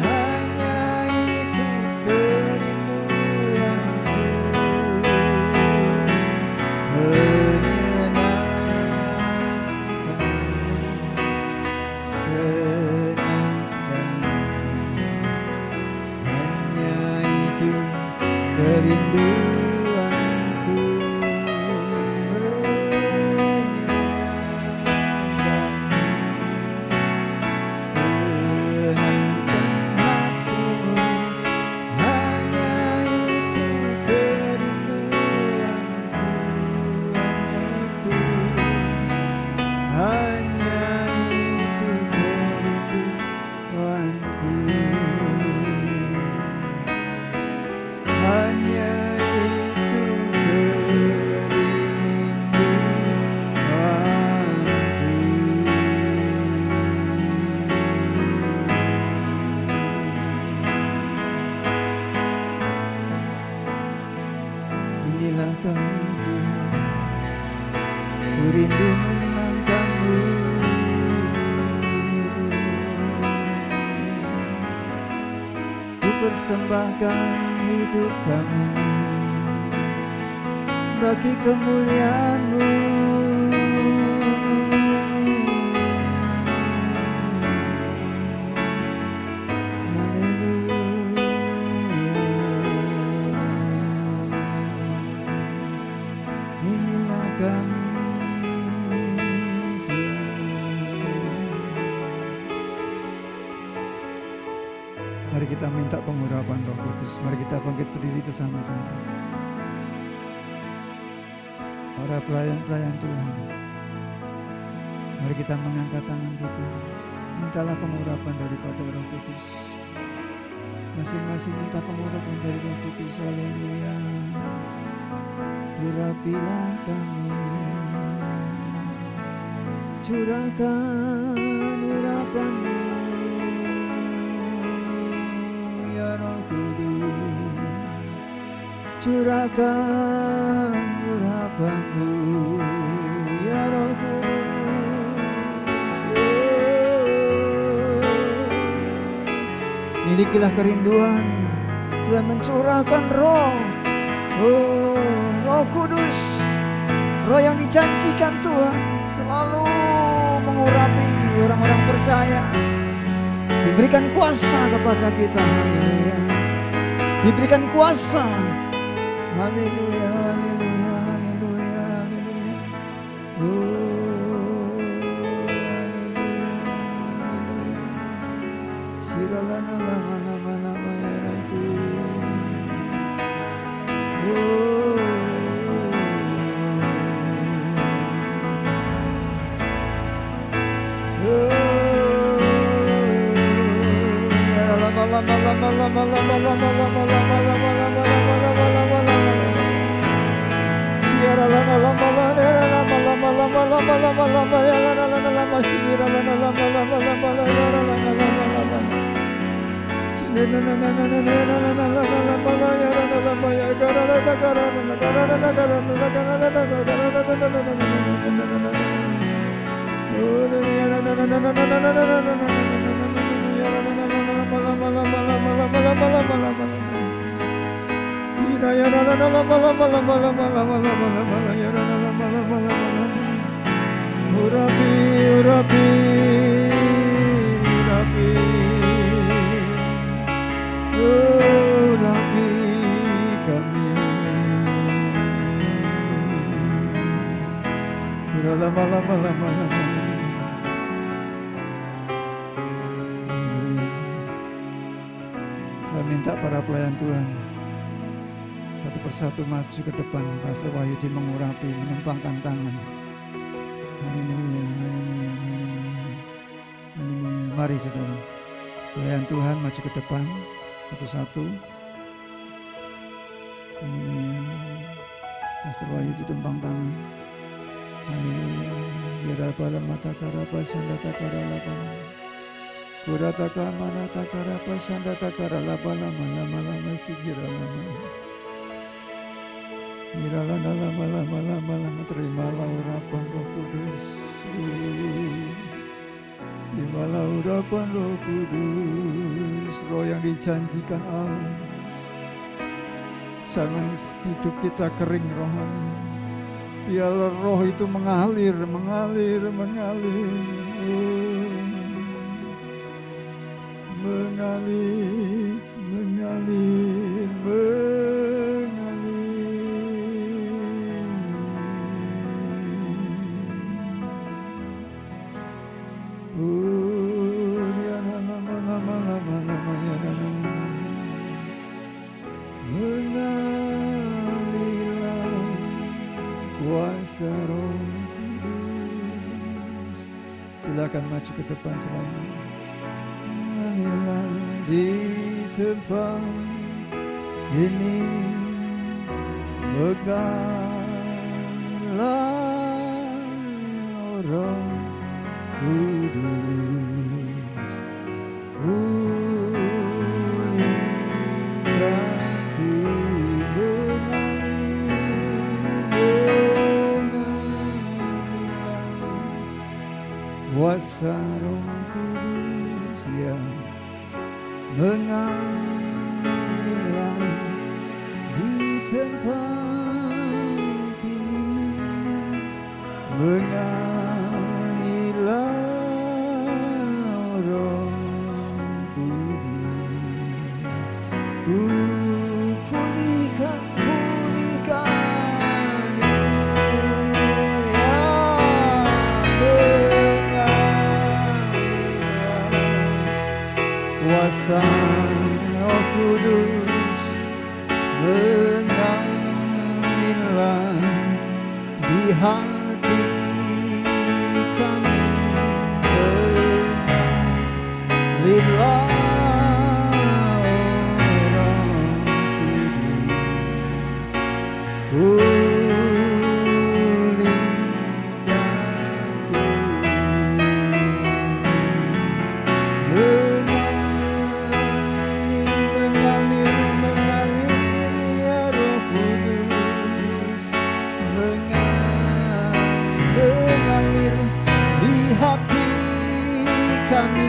hanya itu kerinduanku, menyenangkan-Mu, senangkan-Mu. Hanya itu kerinduanku, menyenangkan-Mu, senangkan hatimu. Hanya itu kerinduanku, hanya itu kerinduanku. Hanya itu kerinduanku. Inilah kami Tuhan, ku rindu menyenangkan-Mu. Ku persembahkan hidup kami bagi kemuliaan-Mu. Haleluya. Inilah kami Mari kita minta pengurapan Roh Kudus. Mari kita bangkit berdiri bersama-sama. Para pelayan-pelayan Tuhan, mari kita mengangkat tangan kita. Mintalah pengurapan daripada Roh Kudus. Masing-masing minta pengurapan dari Roh Kudus. Haleluya. Urapilah kami, Curahkan urapan-Mu ya Roh Kudus, curahkan urapan-Mu ya Roh Kudus. Milikilah kerinduan Tuhan mencurahkan Roh, Roh Kudus, Roh yang dijanjikan Tuhan selalu mengurapi orang-orang percaya. Diberikan kuasa kepada kita, haleluya. Diberikan kuasa, haleluya, haleluya, haleluya, haleluya. Haleluya, haleluya. Siralana lama lama lama ya Rasul. Urapi kami. Saya minta para pelayan Tuhan satu persatu maju ke depan. Pastor Wahyudi mengurapi, menumpangkan tangan. Haleluya, haleluya, haleluya, haleluya. Mari saudara, pelayan Tuhan maju ke depan satu-satu. Haleluya. Pastor Wahyudi tumpang tangan. Haleluya. Yara pala mata karapa sandata karalapa. Kurataka manata karapa sandata karalapa lama lama lama sikira lama. Iralana lama lama lama lama, terimalah urapan Roh Kudus. Terimalah urapan Roh Kudus, Roh yang dijanjikan Allah. Jangan hidup kita kering rohani. Biarlah Roh itu mengalir, mengalir, mengalir, mengalir, mengalir, mengalir. Ya lama lama lama lama ya lama mengalirlah kuasa Roh Kudus. Silakan maju ke depan selain mengalirlah di tempat ini, mengalirlah Roh Kudus, pulihkanku, mengalirlah kuasa Roh Kudus yang mengalirlah di tempat ini, mengalirlah Roh Kudus, pulihkan, pulihkan, ya mengalirlah kuasa Roh Kudus, mengalirlah di hati kami, mengalirlah Roh Kudus, pulihkan kami.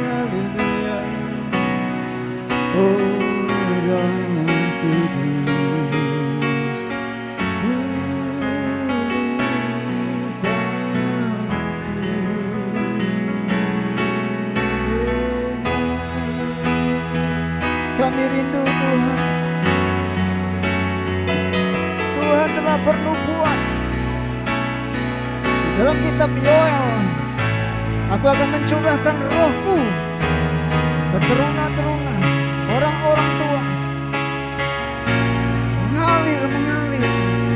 Haleluya. Oh Roh Kudus, kami rindu Tuhan. Tuhan telah bernubuat di dalam kitab Yoel, aku akan mencurahkan rohku ke teruna-teruna, orang-orang tua, mengalir,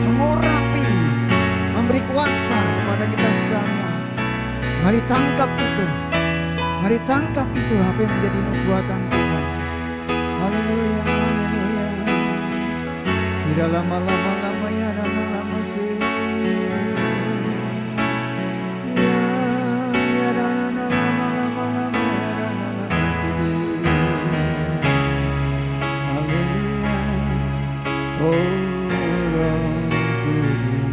mengurapi, memberi kuasa kepada kita sekalian. Mari tangkap itu, mari tangkap itu apa yang menjadi nubuatan Tuhan. Haleluya, haleluya. Kira lama-lama ya lama sih. Ya lama-lama ya lama sih. Haleluya. Oh Roh Kudus,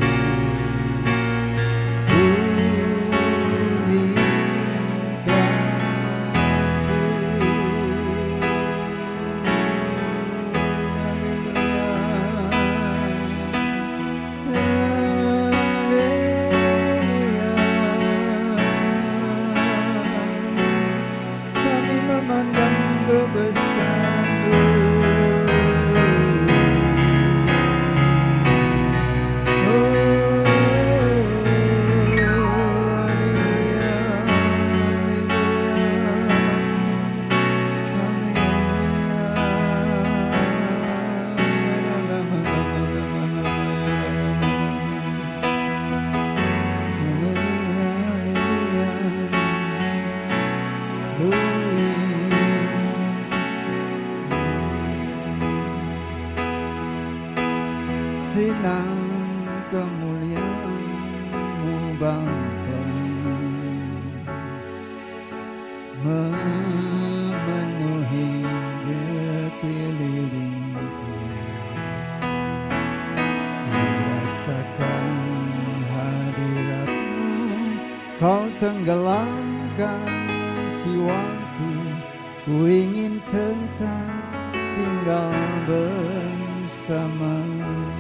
memandang kebesaran-Mu. Sinar kemuliaan-Mu Bapa memenuhi sekelilingku. Ku rasakan hadirat-Mu, Kau tenggelamkan jiwaku. Ku ingin tetap tinggal bersama.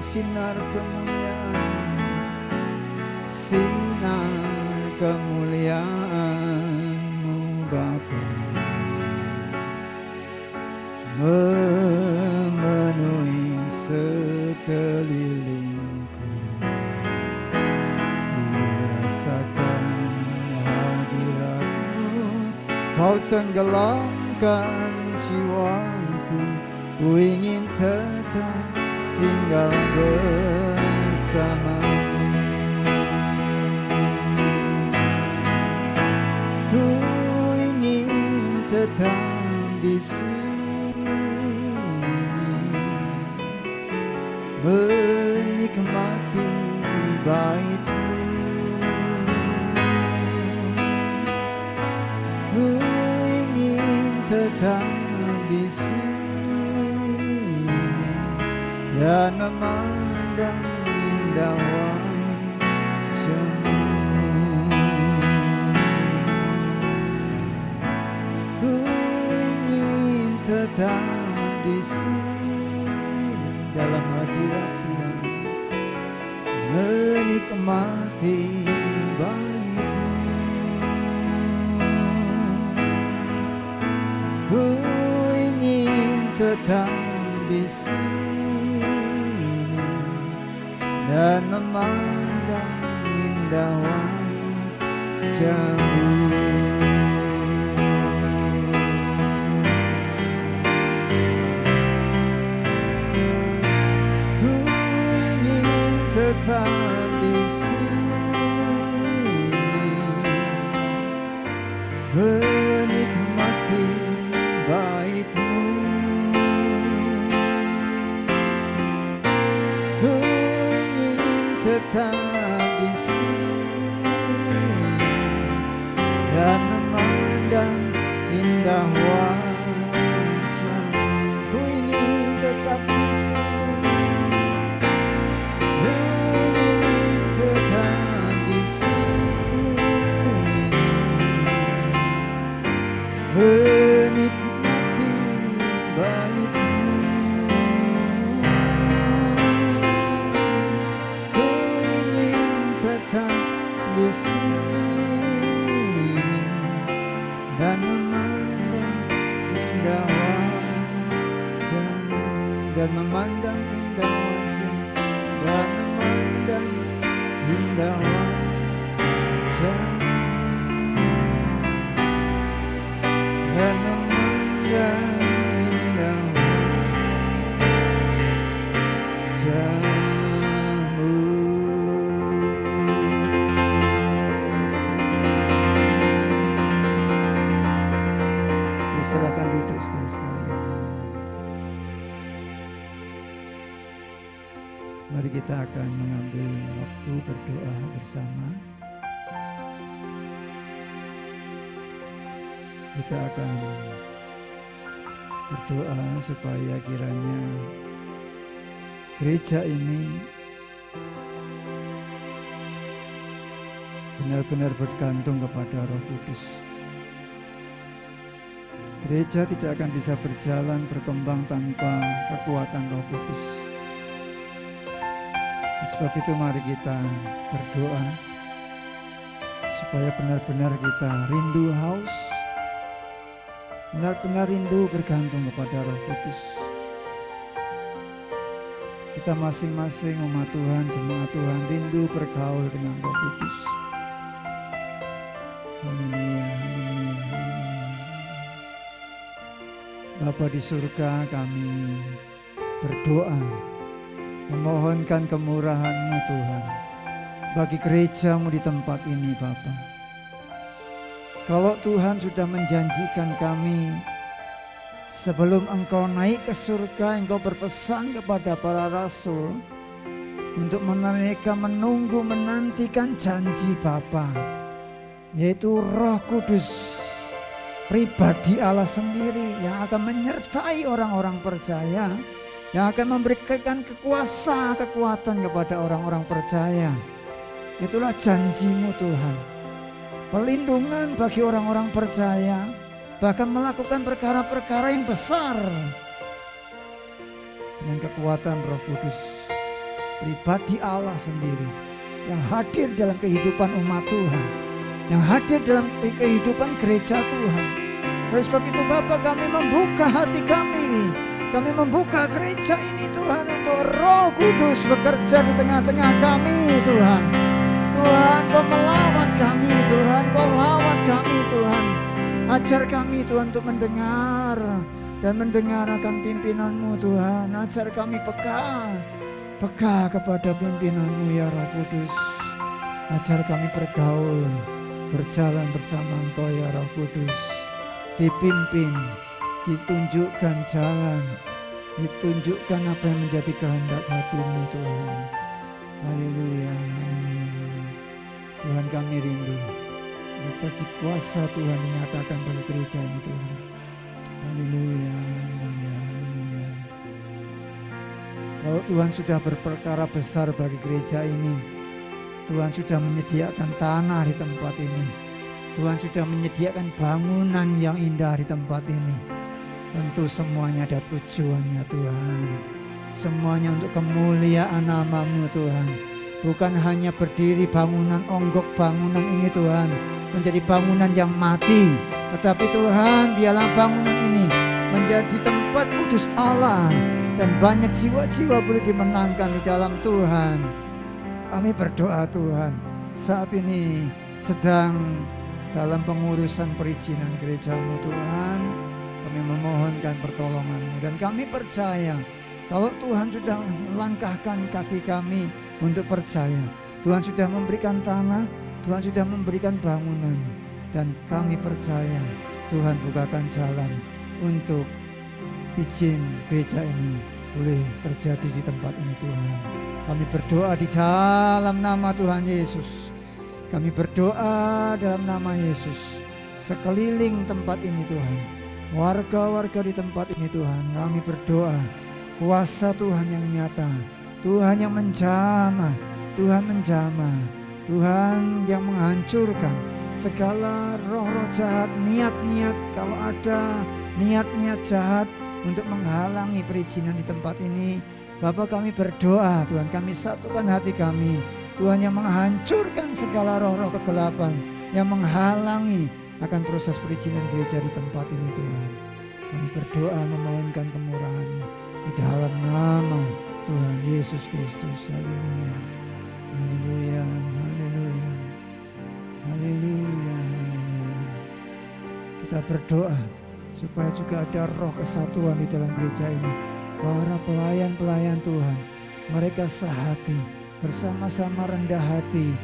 Sinar kemuliaan-Mu Bapa memenuhi sekelilingku. Ku rasakan hadirat-Mu, Kau tenggelamkan jiwaku. Ku ingin tetap tinggal bersama-Mu. Ku ingin tetap di sini menikmati bait-Mu. Ku ingin tetap di sini dan memandang indah wajah-Mu. Ku ingin tetap di sini dalam hadirat Tuhan, menikmati bait-Mu. Ku ingin tetap di sini dan memandang indah wajah-Mu. Ku ingin tetap di sini menikmati bait-Mu. Ku ingin tetap di sini di sini dan memandang indah wajah, dan memandang indah wajah, dan memandang indah wajah, dan memandang indah wajahmu. Silakan duduk saudara sekalian. Mari kita akan mengambil waktu berdoa bersama. Kita akan berdoa supaya kiranya gereja ini benar-benar bergantung kepada Roh Kudus. Gereja tidak akan bisa berjalan berkembang tanpa kekuatan Roh Kudus. Sebab itu mari kita berdoa supaya benar-benar kita rindu haus, benar-benar rindu bergantung kepada Roh Kudus. Kita masing-masing umat Tuhan, jemaat Tuhan rindu bergaul dengan Roh Kudus. Haleluya, haleluya, haleluya. Bapa di surga, kami berdoa memohonkan kemurahan-Mu Tuhan bagi gereja-Mu di tempat ini Bapa. Kalau Tuhan sudah menjanjikan kami sebelum Engkau naik ke surga, Engkau berpesan kepada para rasul untuk mereka menunggu menantikan janji Bapa, yaitu Roh Kudus, pribadi Allah sendiri yang akan menyertai orang-orang percaya, yang akan memberikan kekuatan kepada orang-orang percaya. Itulah janji-Mu Tuhan, perlindungan bagi orang-orang percaya, bahkan melakukan perkara-perkara yang besar dengan kekuatan Roh Kudus, pribadi Allah sendiri yang hadir dalam kehidupan umat Tuhan, yang hadir dalam kehidupan gereja Tuhan. Oleh sebab itu Bapa, kami membuka hati kami membuka gereja ini Tuhan, untuk Roh Kudus bekerja di tengah-tengah kami Tuhan. Tuhan, Kau melawat kami Tuhan, Kau lawat kami Tuhan. Ajar kami Tuhan untuk mendengar dan mendengar akan pimpinan-Mu Tuhan. Ajar kami peka kepada pimpinan-Mu ya Roh Kudus. Ajar kami bergaul, berjalan bersama Engkau ya Roh Kudus. Dipimpin, ditunjukkan jalan, ditunjukkan apa yang menjadi kehendak hati-Mu Tuhan. Haleluya, haleluya. Tuhan, kami rindu jadi kuasa Tuhan dinyatakan bagi gereja ini Tuhan. Haleluya, haleluya, haleluya. Kalau Tuhan sudah berperkara besar bagi gereja ini, Tuhan sudah menyediakan tanah di tempat ini, Tuhan sudah menyediakan bangunan yang indah di tempat ini. Tentu semuanya ada tujuannya Tuhan. Semuanya untuk kemuliaan nama-Mu Tuhan. Bukan hanya berdiri bangunan onggok bangunan ini Tuhan menjadi bangunan yang mati, tetapi Tuhan, biarlah bangunan ini menjadi tempat kudus Allah dan banyak jiwa-jiwa boleh dimenangkan di dalam Tuhan. Kami berdoa Tuhan, saat ini sedang dalam pengurusan perizinan gereja-Mu Tuhan. Kami memohonkan pertolongan-Mu dan kami percaya kalau Tuhan sudah melangkahkan kaki kami untuk percaya, Tuhan sudah memberikan tanah, Tuhan sudah memberikan bangunan, dan kami percaya Tuhan bukakan jalan untuk izin gereja ini boleh terjadi di tempat ini Tuhan. Kami berdoa di dalam nama Tuhan Yesus. Kami berdoa dalam nama Yesus. Sekeliling tempat ini Tuhan, warga-warga di tempat ini Tuhan, kami berdoa kuasa Tuhan yang nyata, Tuhan yang menjamah, Tuhan menjamah, Tuhan yang menghancurkan segala roh-roh jahat, niat-niat, kalau ada niat-niat jahat untuk menghalangi perizinan di tempat ini, Bapa, kami berdoa Tuhan, kami satukan hati kami Tuhan, yang menghancurkan segala roh-roh kegelapan yang menghalangi akan proses perizinan gereja di tempat ini Tuhan. Kami berdoa memohonkan kemurahan-Mu di dalam nama Tuhan Yesus Kristus. Haleluya, haleluya, haleluya, haleluya, haleluya. Kita berdoa supaya juga ada roh kesatuan di dalam gereja ini. Para pelayan-pelayan Tuhan, mereka sehati, bersama-sama rendah hati,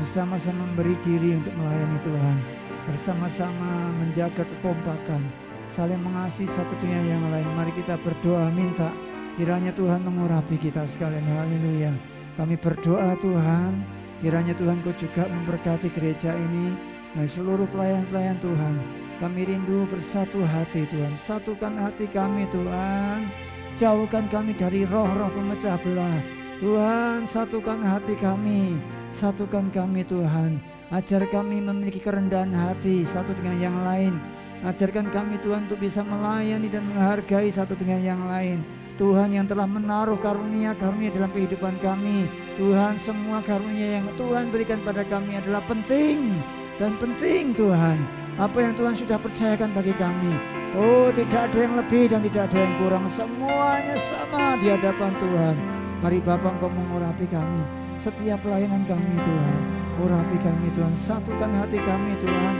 bersama-sama memberi diri untuk melayani Tuhan, bersama-sama menjaga kekompakan, saling mengasihi satu dengan yang lain. Mari kita berdoa, minta kiranya Tuhan mengurapi kita sekalian. Haleluya. Kami berdoa Tuhan, kiranya Tuhan Kau juga memberkati gereja ini dan seluruh pelayan-pelayan Tuhan. Kami rindu bersatu hati Tuhan, satukan hati kami Tuhan. Jauhkan kami dari roh-roh pemecah belah Tuhan, satukan hati kami, satukan kami Tuhan. Ajar kami memiliki kerendahan hati satu dengan yang lain. Ajarkan kami Tuhan untuk bisa melayani dan menghargai satu dengan yang lain. Tuhan yang telah menaruh karunia-karunia dalam kehidupan kami. Tuhan, semua karunia yang Tuhan berikan pada kami adalah penting dan penting Tuhan. Apa yang Tuhan sudah percayakan bagi kami, oh tidak ada yang lebih dan tidak ada yang kurang, semuanya sama di hadapan Tuhan. Mari Bapa, Engkau mengurapi kami setiap pelayanan kami Tuhan. Urapi kami Tuhan, satukan hati kami Tuhan,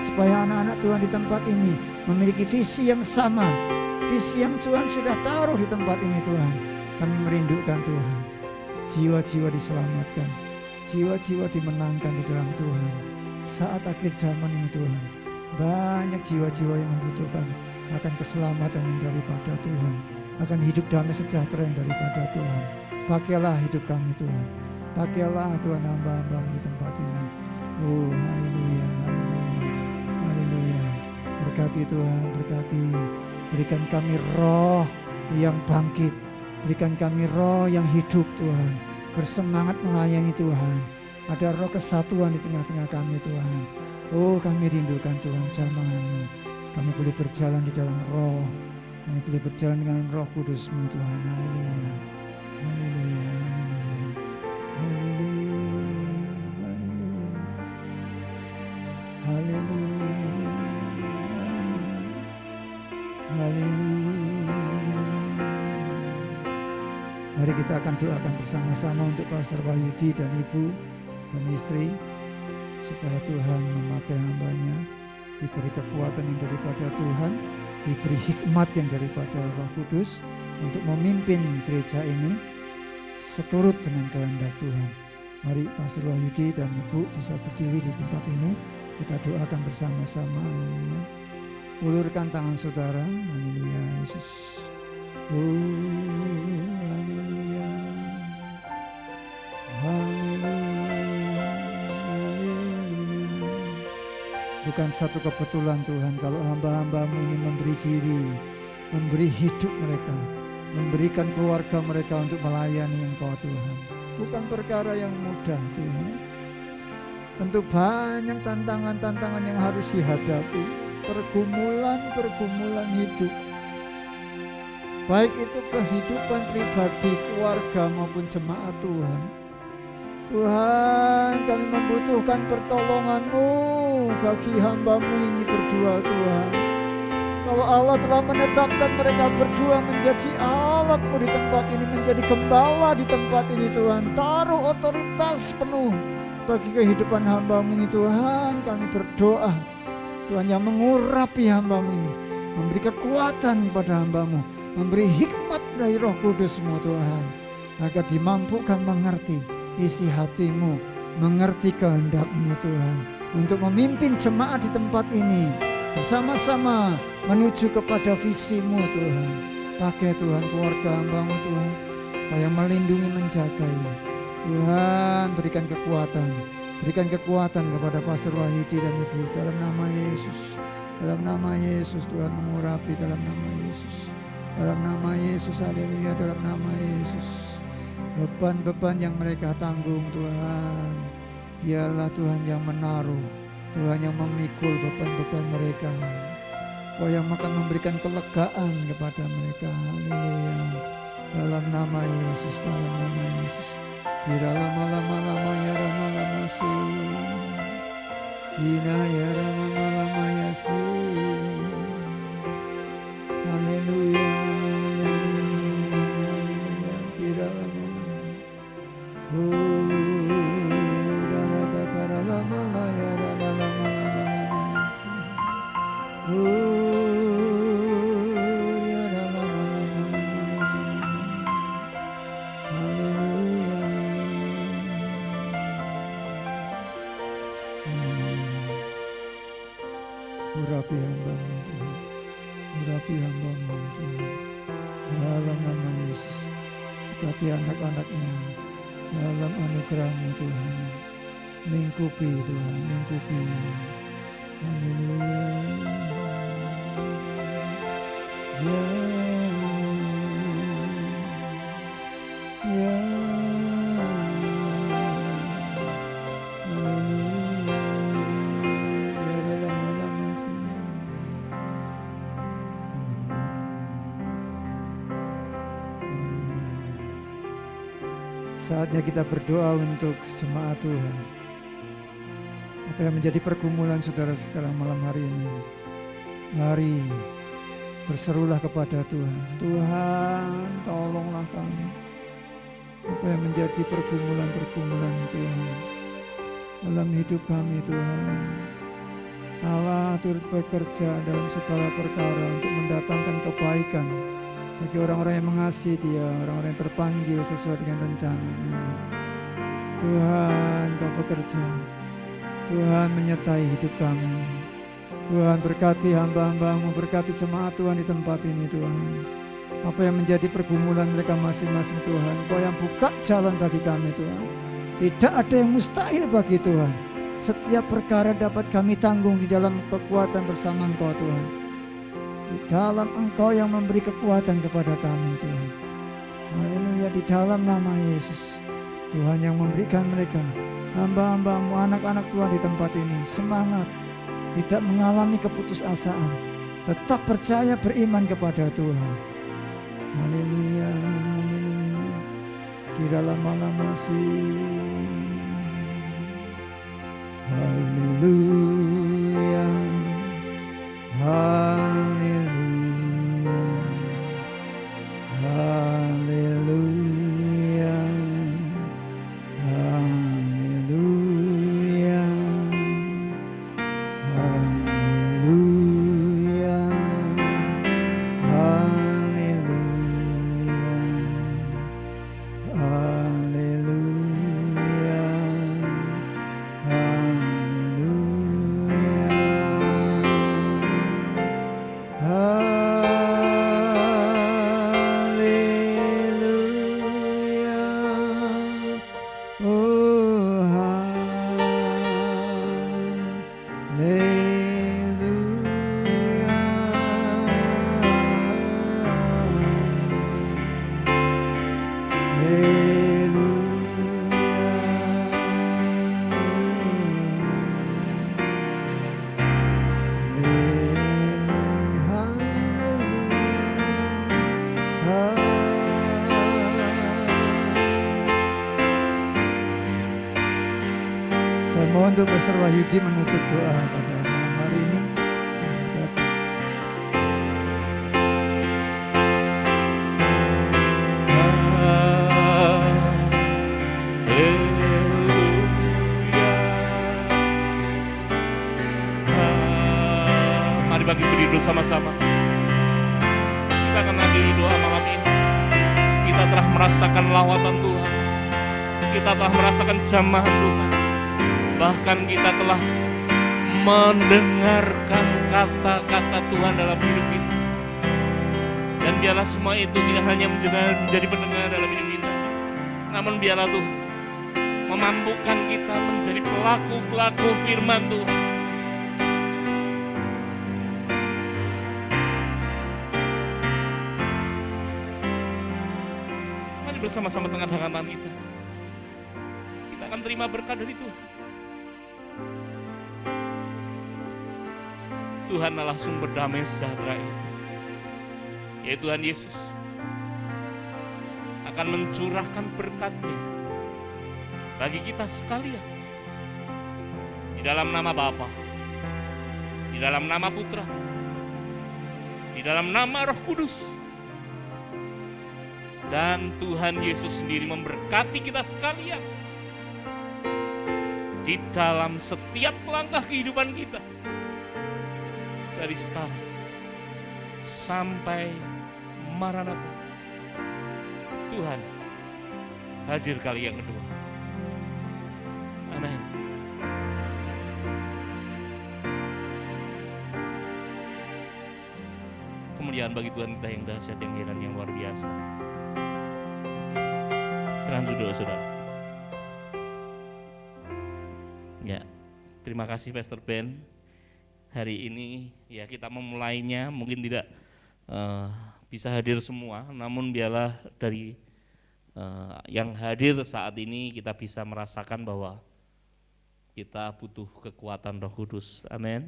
supaya anak-anak Tuhan di tempat ini memiliki visi yang sama, visi yang Tuhan sudah taruh di tempat ini Tuhan. Kami merindukan Tuhan, jiwa-jiwa diselamatkan, jiwa-jiwa dimenangkan di dalam Tuhan. Saat akhir zaman ini Tuhan, banyak jiwa-jiwa yang membutuhkan akan keselamatan yang daripada Tuhan, akan hidup damai sejahtera yang daripada Tuhan. Pakailah hidup kami Tuhan, pakailah Tuhan hamba-hamba-Mu di tempat ini. Oh haleluya, haleluya, haleluya. Berkati Tuhan, berkati. Berikan kami roh yang bangkit, berikan kami roh yang hidup Tuhan, bersemangat melayani Tuhan. Ada roh kesatuan di tengah-tengah kami Tuhan. Oh kami rindukan Tuhan zaman-Mu. Kami boleh berjalan di dalam roh, kami boleh berjalan dengan Roh Kudus-Mu Tuhan. Haleluya, haleluya, haleluya, haleluya, haleluya, haleluya, haleluya. Mari kita akan doakan bersama-sama untuk Pastor Wahyudi dan Ibu dan istri, supaya Tuhan memakai hamba-Nya, diberi kekuatan yang daripada Tuhan, diberi hikmat yang daripada Roh Kudus untuk memimpin gereja ini seturut dengan kehendak Tuhan. Mari Pastor Wahyudi dan Ibu bisa berdiri di tempat ini, kita doakan bersama-sama. Haleluya. Ulurkan tangan saudara. Haleluya Yesus. Haleluya. Haleluya. Haleluya. Bukan satu kebetulan Tuhan kalau hamba-hamba-Mu ini memberi diri, memberi hidup mereka, memberikan keluarga mereka untuk melayani Engkau Tuhan. Bukan perkara yang mudah Tuhan. Tentu banyak tantangan-tantangan yang harus dihadapi, pergumulan-pergumulan hidup, baik itu kehidupan pribadi, keluarga maupun jemaat Tuhan. Tuhan, kami membutuhkan pertolongan-Mu bagi hamba-Mu ini berdua Tuhan. Kalau Allah telah menetapkan mereka berdua menjadi alat-Mu di tempat ini, menjadi gembala di tempat ini Tuhan, taruh otoritas penuh bagi kehidupan hamba-Mu ini Tuhan. Kami berdoa Tuhan yang mengurapi hamba-Mu ini, memberi kekuatan pada hamba-Mu, memberi hikmat dari Roh Kudus-Mu Tuhan, agar dimampukan mengerti isi hati-Mu, mengerti kehendak-Mu Tuhan, untuk memimpin jemaat di tempat ini bersama-sama menuju kepada visi-Mu Tuhan. Pakai Tuhan keluarga hamba-Mu Tuhan, supaya melindungi, menjagai Tuhan. Berikan kekuatan kepada Pastor Wahyudi dan Ibu dalam nama Yesus. Dalam nama Yesus Tuhan mengurapi, dalam nama Yesus, dalam nama Yesus. Haleluya, dalam nama Yesus. Beban-beban yang mereka tanggung Tuhan, biarlah Tuhan yang menaruh, Tuhan yang memikul beban-beban mereka. Kau yang akan memberikan kelegaan kepada mereka. Haleluya, Dalam nama Yesus, dalam nama Yesus. Kira lama-lama ya lama-lama sih. Ina ya lama-lama ya sih. Haleluya, haleluya, haleluya. Kira lama-lama. Rada kara lama ya lama-lama ya sih. Ya lama-lama. Haleluya. Urapi hamba-Mu Tuhan, urapi hamba-Mu Tuhan, dalam nama Yesus, berkati anak-anaknya, dalam anugerah-Mu Tuhan, lingkupi Tuhan, lingkupi, haleluya, ya, ya, saatnya kita berdoa untuk jemaat Tuhan. Apa yang menjadi pergumulan saudara sekarang malam hari ini, mari berserulah kepada Tuhan. Tuhan, tolonglah kami. Apa yang menjadi pergumulan-pergumulan Tuhan dalam hidup kami Tuhan. Allah turut bekerja dalam segala perkara untuk mendatangkan kebaikan bagi orang-orang yang mengasihi Dia, orang-orang yang terpanggil sesuai dengan rencananya. Tuhan, Kau bekerja. Tuhan menyertai hidup kami. Tuhan berkati hamba-hamba-Mu, berkati jemaat Tuhan di tempat ini Tuhan. Apa yang menjadi pergumulan mereka masing-masing Tuhan, Kau yang buka jalan bagi kami Tuhan. Tidak ada yang mustahil bagi Tuhan. Setiap perkara dapat kami tanggung di dalam kekuatan bersama Engkau Tuhan. Di dalam Engkau yang memberi kekuatan kepada kami Tuhan. Haleluya, di dalam nama Yesus. Tuhan yang memberikan mereka, hamba-hamba-Mu, anak-anak Tuhan di tempat ini, semangat, tidak mengalami keputusasaan, tetap percaya beriman kepada Tuhan. Haleluya, haleluya. Kira lama-lama sih. Haleluya, haleluya, haleluya, haleluya, haleluya, haleluya, haleluya, Saya mohon untuk Pastor Wahyudi menutup doa pada malam hari ini. Mari bagi berdiri bersama-sama. Kita akan akhiri doa malam ini. Kita telah merasakan lawatan Tuhan. Kita telah merasakan jamahan Tuhan. Bahkan kita telah mendengarkan kata-kata Tuhan dalam hidup kita. Dan biarlah semua itu tidak hanya menjadi pendengar dalam hidup kita, namun biarlah Tuhan memampukan kita menjadi pelaku-pelaku firman Tuhan. Mari bersama-sama tengahkan tangan kita. Kita akan terima berkat dari Tuhan. Tuhan adalah sumber damai sejahtera itu, yaitu Tuhan Yesus. akan mencurahkan berkat-Nya bagi kita sekalian. Di dalam nama Bapa, di dalam nama Putra, di dalam nama Roh Kudus. Dan Tuhan Yesus sendiri memberkati kita sekalian di dalam setiap langkah kehidupan kita, dari sekarang sampai Maranatha. Tuhan hadir kali yang kedua. Amin. Kemuliaan bagi Tuhan kita yang dahsyat, yang heran, yang luar biasa. Silakan duduk, saudara. Ya, terima kasih Pastor Ben. Hari ini ya kita memulainya, mungkin tidak bisa hadir semua, namun biarlah dari yang hadir saat ini kita bisa merasakan bahwa kita butuh kekuatan Roh Kudus. Amin.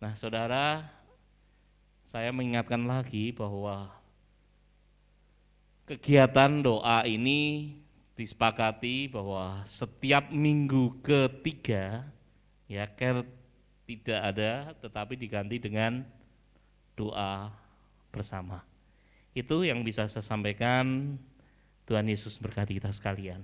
Nah, saudara, saya mengingatkan lagi bahwa kegiatan doa ini disepakati bahwa setiap minggu ketiga ya care tidak ada, tetapi diganti dengan doa bersama. Itu yang bisa saya sampaikan. Tuhan Yesus berkati kita sekalian.